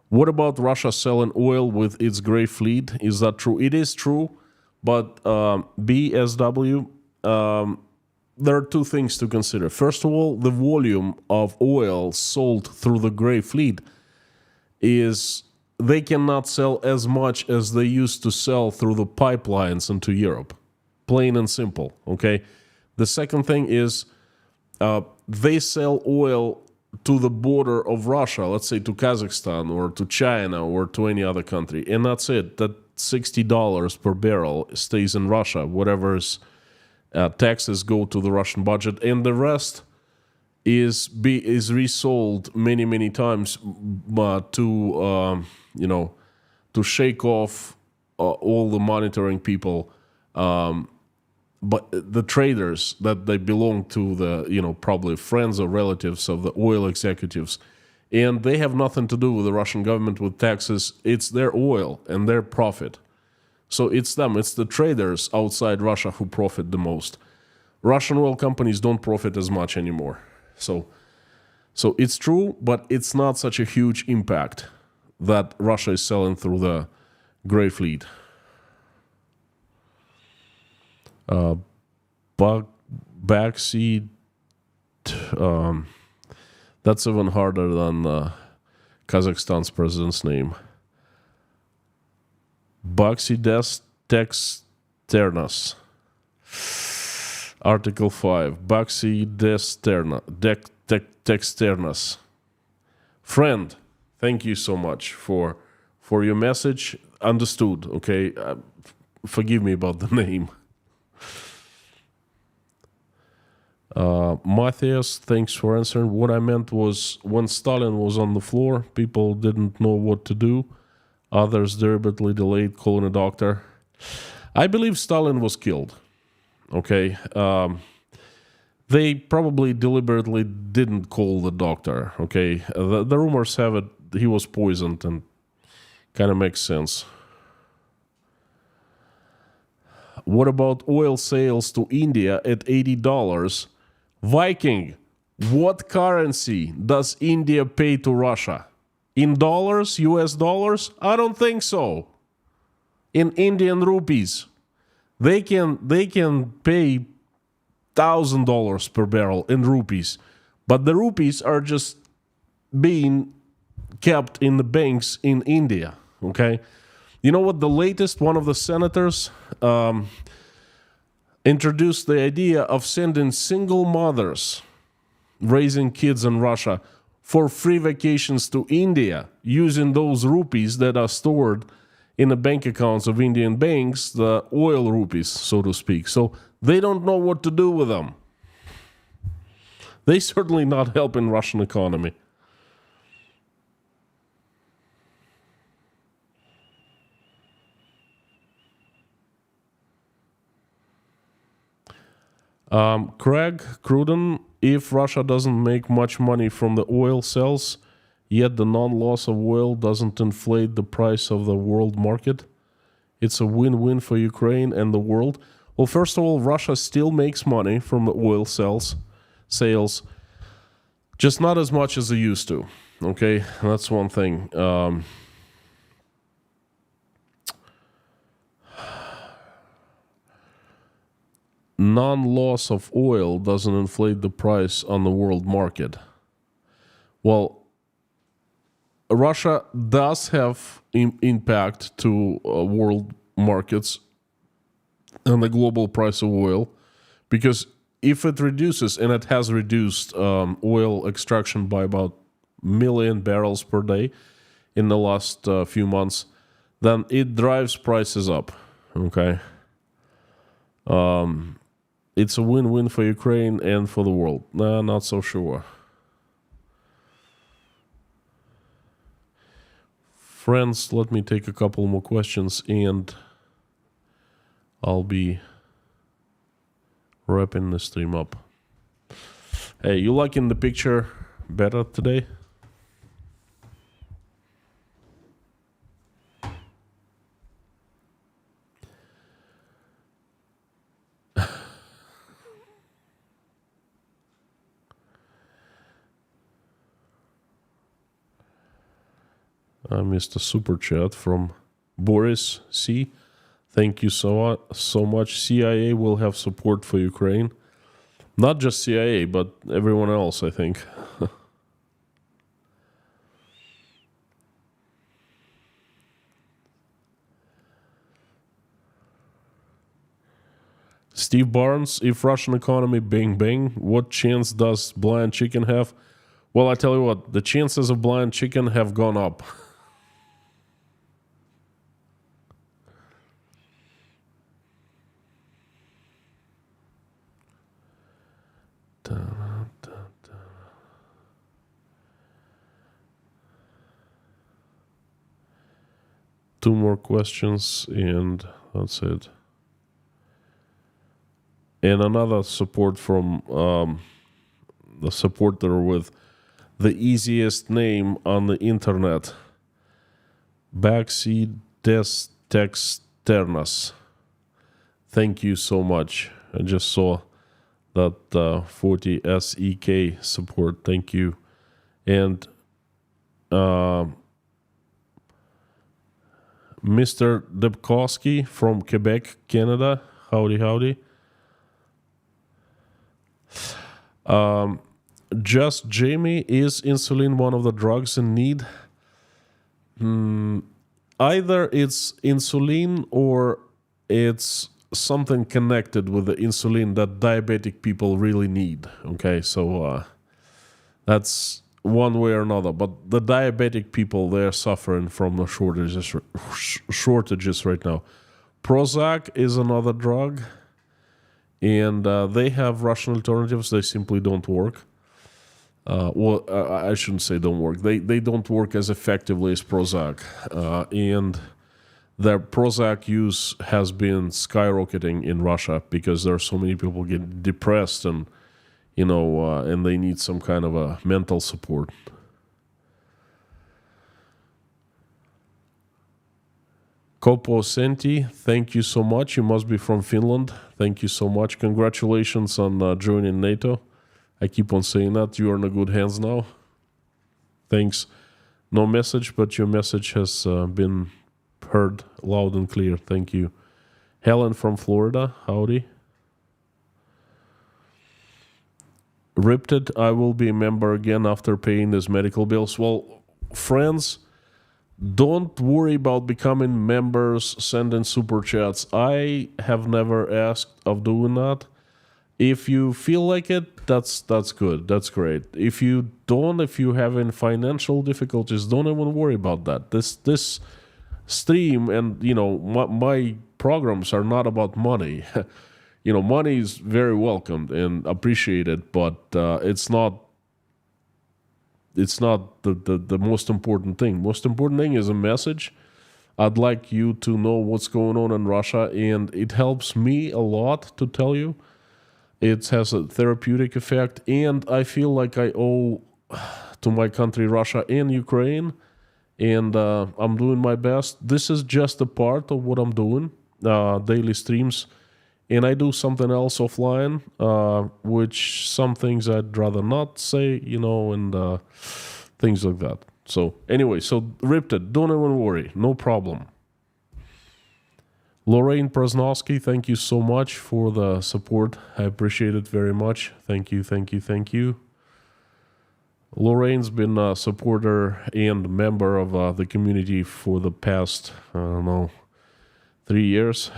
What about Russia selling oil with its gray fleet? Is that true? It is true, but BSW, there are 2 things to consider. First of all, the volume of oil sold through the gray fleet is they cannot sell as much as they used to sell through the pipelines into Europe. Plain and simple, okay? The second thing is they sell oil to the border of Russia, let's say to Kazakhstan or to China or to any other country, and that's it. That $60 per barrel stays in Russia. Whatever's taxes go to the Russian budget, and the rest is resold many times to shake off all the monitoring people, but the traders that they belong to, the probably friends or relatives of the oil executives, And they have nothing to do with the Russian government, with taxes. It's their oil and their profit. So it's them, it's the traders outside Russia who profit the most. Russian oil companies don't profit as much anymore. So it's true, but it's not such a huge impact that Russia is selling through the Gray Fleet. Backseat, that's even harder than Kazakhstan's president's name. Baxides Texternas. Article 5. Baxides Texternas. Friend, thank you so much for your message. Understood, okay? Forgive me about the name. Matthias, thanks for answering. What I meant was, when Stalin was on the floor, people didn't know what to do. Others deliberately delayed calling a doctor. I believe Stalin was killed. Okay. They probably deliberately didn't call the doctor. Okay. The rumors have it he was poisoned, and kind of makes sense. What about oil sales to India at $80? Viking, what currency does India pay to Russia? In dollars, US dollars? I don't think so. In Indian rupees. They can pay $1,000 per barrel in rupees. But the rupees are just being kept in the banks in India. Okay? You know what? The latest, one of the senators introduced the idea of sending single mothers raising kids in Russia for free vacations to India using those rupees that are stored in the bank accounts of Indian banks, the oil rupees, so to speak. So they don't know what to do with them. They certainly not helping Russian economy. Craig Cruden, if Russia doesn't make much money from the oil sales, yet the non-loss of oil doesn't inflate the price of the world market, it's a win-win for Ukraine and the world. Well, first of all, Russia still makes money from the oil sales, just not as much as they used to. Okay, that's one thing. Non-loss of oil doesn't inflate the price on the world market. Well, Russia does have impact to world markets and the global price of oil, because if it reduces, and it has reduced oil extraction by about 1 million barrels per day in the last few months, then it drives prices up. Okay. It's a win-win for Ukraine and for the world. Nah, not so sure. Friends, let me take a couple more questions and I'll be wrapping the stream up. Hey, you liking the picture better today? I missed a super chat from Boris C. Thank you so much. CIA will have support for Ukraine. Not just CIA, but everyone else, I think. Steve Barnes, if Russian economy bang bang, what chance does blind chicken have? Well, I tell you what, the chances of blind chicken have gone up. Two more questions and that's it. And another support from the supporter with the easiest name on the internet. Backseat des Texternas. Thank you so much. I just saw that 40 SEK support. Thank you. And Mr. Debkowski from Quebec, Canada. Howdy, howdy. Just Jamie, is insulin one of the drugs in need? Either it's insulin or it's something connected with the insulin that diabetic people really need. Okay, so that's one way or another. But the diabetic people, they're suffering from the shortages right now. Prozac is another drug, and they have Russian alternatives. They simply don't work. I shouldn't say don't work. They don't work as effectively as Prozac, and their Prozac use has been skyrocketing in Russia because there are so many people getting depressed and and they need some kind of a mental support. Kopo Senti, thank you so much. You must be from Finland. Thank you so much. Congratulations on joining NATO. I keep on saying that. You are in a good hands now. Thanks. No message, but your message has been heard loud and clear. Thank you. Helen from Florida. Howdy. Ripted, I will be a member again after paying these medical bills. Well, friends, don't worry about becoming members, sending super chats. I have never asked of doing that. If you feel like it, that's good. That's great. If you don't, if you're having financial difficulties, don't even worry about that. This stream and my programs are not about money. Money is very welcomed and appreciated, but it's not the most important thing. Most important thing is a message. I'd like you to know what's going on in Russia, and it helps me a lot to tell you. It has a therapeutic effect, and I feel like I owe to my country, Russia and Ukraine, and I'm doing my best. This is just a part of what I'm doing, daily streams, and I do something else offline, which some things I'd rather not say, and things like that. So anyway, ripped it. Don't even worry. No problem. Lorraine Prasnowski, thank you so much for the support. I appreciate it very much. Thank you, thank you, thank you. Lorraine's been a supporter and member of the community for the past, 3 years.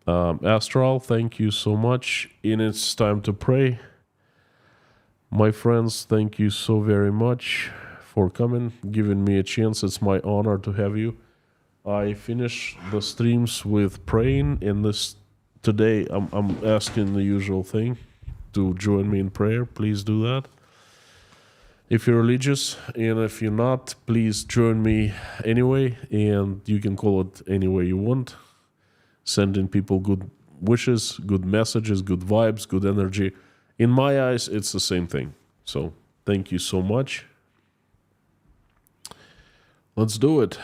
Astral, thank you so much. And it's time to pray. My friends, thank you so very much for coming, giving me a chance. It's my honor to have you. I finish the streams with praying, and today I'm asking the usual thing to join me in prayer. Please do that. If you're religious, and if you're not, please join me anyway, and you can call it any way you want. Sending people good wishes, good messages, good vibes, good energy. In my eyes, it's the same thing. So thank you so much. Let's do it.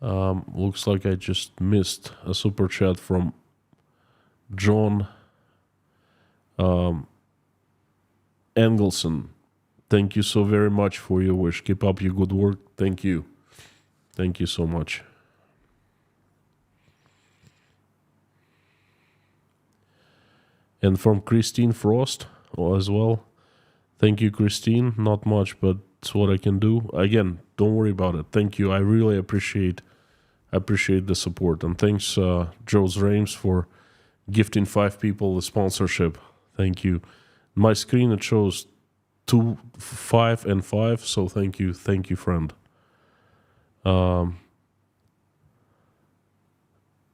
Looks like I just missed a super chat from John Engelson. Thank you so very much for your wish. Keep up your good work. Thank you. Thank you so much. And from Christine Frost as well. Thank you, Christine. Not much, but it's what I can do. Again, don't worry about it. Thank you. I really appreciate the support. And thanks, Joe's Rames, for gifting 5 people the sponsorship. Thank you. My screen, it shows 2, 5, and 5. So thank you, friend.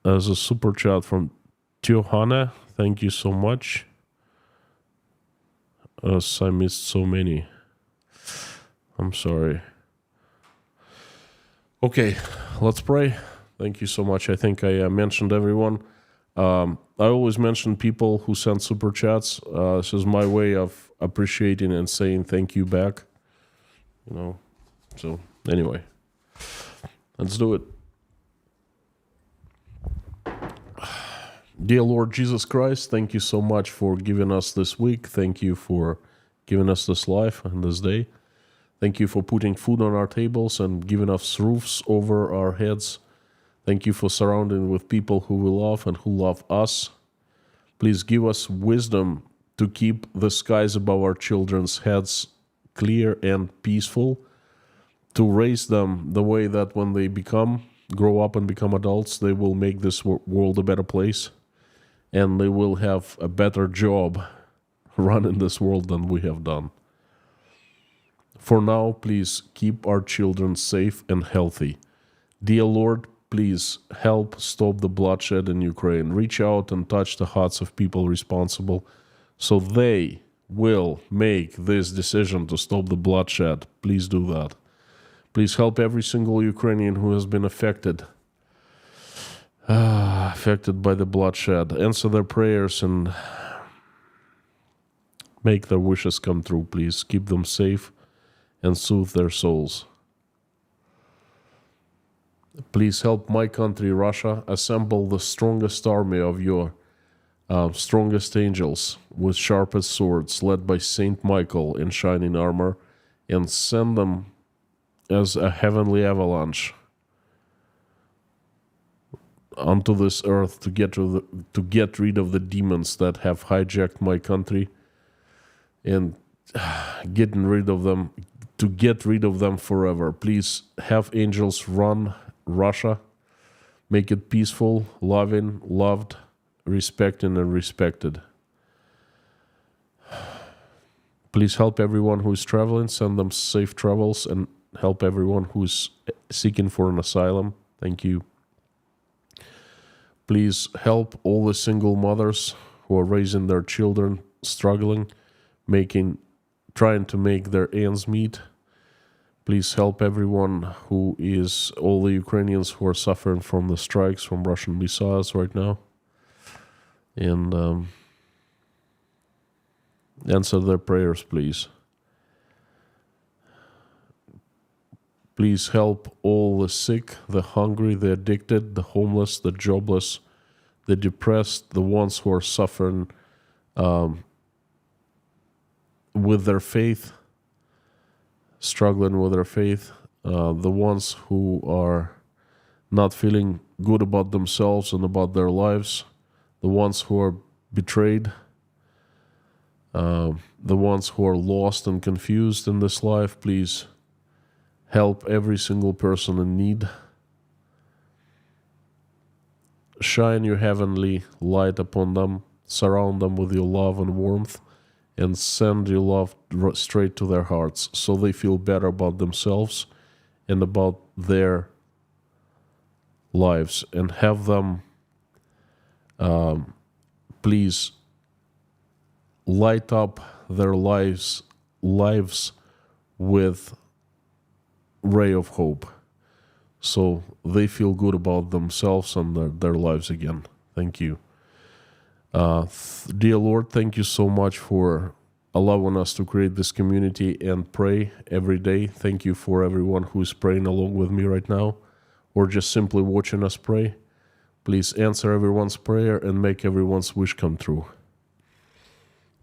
There's a super chat from Johanna. Thank you so much. I missed so many. I'm sorry. Okay, let's pray. Thank you so much. I think I mentioned everyone. I always mention people who send super chats. This is my way of appreciating and saying thank you back. So anyway, let's do it. Dear Lord Jesus Christ, thank you so much for giving us this week. Thank you for giving us this life and this day. Thank you for putting food on our tables and giving us roofs over our heads. Thank you for surrounding with people who we love and who love us. Please give us wisdom to keep the skies above our children's heads clear and peaceful, to raise them the way that when they grow up and become adults, they will make this world a better place, and they will have a better job running this world than we have done. For now, please keep our children safe and healthy. Dear Lord, please help stop the bloodshed in Ukraine. Reach out and touch the hearts of people responsible so they will make this decision to stop the bloodshed. Please do that. Please help every single Ukrainian who has been affected by the bloodshed. Answer their prayers and make their wishes come true, please. Keep them safe and soothe their souls. Please help my country, Russia, assemble the strongest army of your strongest angels with sharpest swords, led by Saint Michael in shining armor, and send them as a heavenly avalanche onto this earth to get rid of the demons that have hijacked my country, and get rid of them forever. Please have angels run Russia, make it peaceful, loving, loved, respecting, and respected. Please help everyone who is traveling, send them safe travels, and help everyone who is seeking for an asylum. Thank you. Please help all the single mothers who are raising their children, struggling, trying to make their ends meet. Please help everyone all the Ukrainians who are suffering from the strikes from Russian missiles right now. And answer their prayers, please. Please help all the sick, the hungry, the addicted, the homeless, the jobless, the depressed, the ones who are suffering with their faith, struggling with their faith, the ones who are not feeling good about themselves and about their lives, the ones who are betrayed, the ones who are lost and confused in this life. Please help every single person in need. Shine your heavenly light upon them, surround them with your love and warmth, and send your love straight to their hearts so they feel better about themselves and about their lives. And have them, please, light up their lives with ray of hope so they feel good about themselves and their lives again. Thank you. Dear Lord, thank you so much for allowing us to create this community and pray every day. Thank you for everyone who is praying along with me right now, or just simply watching us pray. Please answer everyone's prayer and make everyone's wish come true.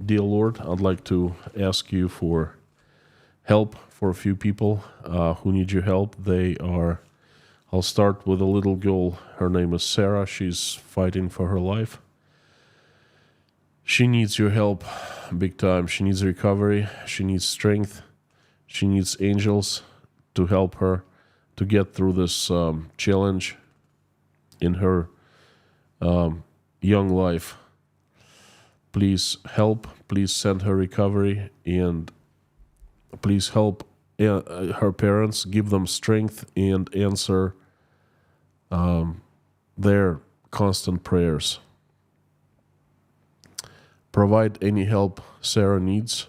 Dear Lord, I'd like to ask you for help for a few people who need your help. I'll start with a little girl. Her name is Sarah. She's fighting for her life. She needs your help big time. She needs recovery. She needs strength. She needs angels to help her to get through this challenge in her young life. Please help. Please send her recovery, and please help her parents. Give them strength and answer their constant prayers. Provide any help Sarah needs,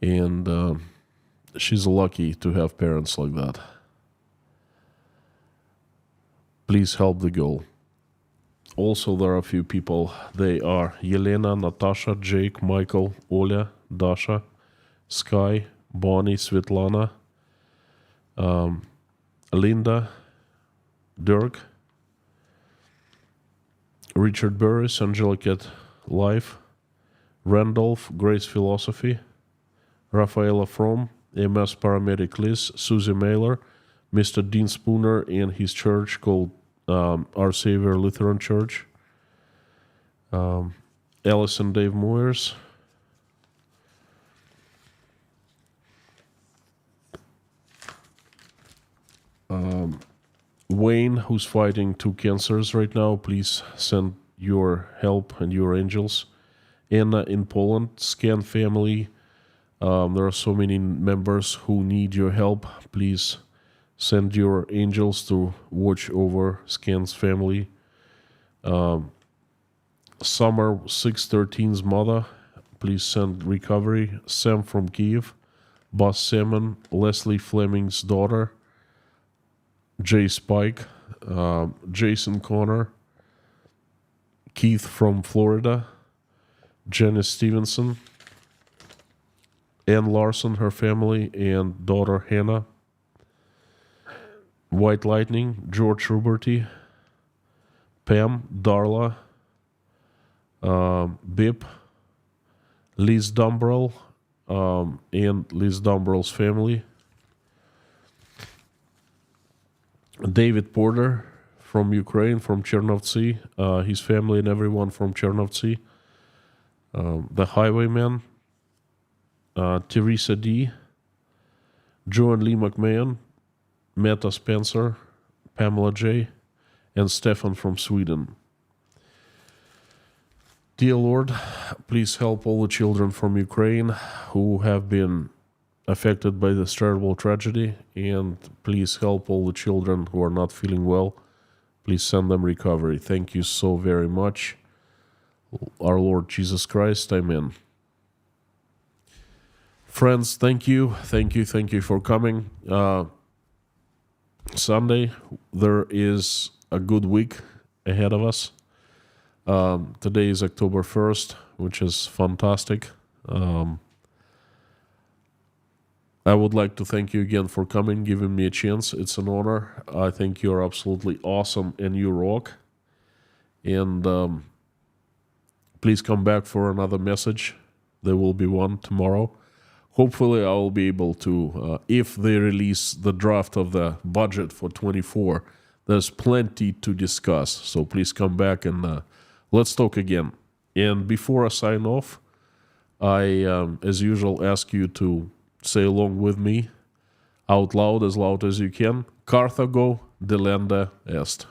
and she's lucky to have parents like that. Please help the girl. Also, there are a few people. They are Yelena, Natasha, Jake, Michael, Oля, Dasha, Sky, Bonnie, Svetlana, Linda, Dirk, Richard Burris, Angela Cat Life, Randolph, Grace Philosophy, Rafaela From, MS Paramedic Liz, Susie Mailer, Mr. Dean Spooner and his church called Our Savior Lutheran Church, Alice and Dave Moyers, Wayne, who's fighting 2 cancers right now. Please send your help and your angels. Anna in Poland, Scan family. There are so many members who need your help. Please send your angels to watch over Scan's family. Summer 613's mother, please send recovery. Sam from Kiev, Buzz Salmon, Leslie Fleming's daughter, Jay Spike, Jason Connor, Keith from Florida, Janice Stevenson, Ann Larson, her family, and daughter Hannah, White Lightning, George Ruberty, Pam, Darla, Bip, Liz Dumbrell, and Liz Dumbrell's family, David Porter from Ukraine, from Chernovtsi, his family and everyone from Chernovtsi, the Highwayman, Teresa D, Joan Lee McMahon, Meta Spencer, Pamela J, and Stefan from Sweden. Dear Lord, please help all the children from Ukraine who have been affected by this terrible tragedy, and please help all the children who are not feeling well. Please send them recovery. Thank you so very much. Our Lord Jesus Christ, amen. Friends, thank you for coming. Sunday, there is a good week ahead of us. Today is October 1st, which is fantastic. I would like to thank you again for coming, giving me a chance. It's an honor. I think you're absolutely awesome and you rock. And please come back for another message. There will be one tomorrow. Hopefully I will be able to, if they release the draft of the budget for 24, there's plenty to discuss. So please come back and let's talk again. And before I sign off, I, as usual, ask you to say along with me, out loud as you can, Carthago delenda est.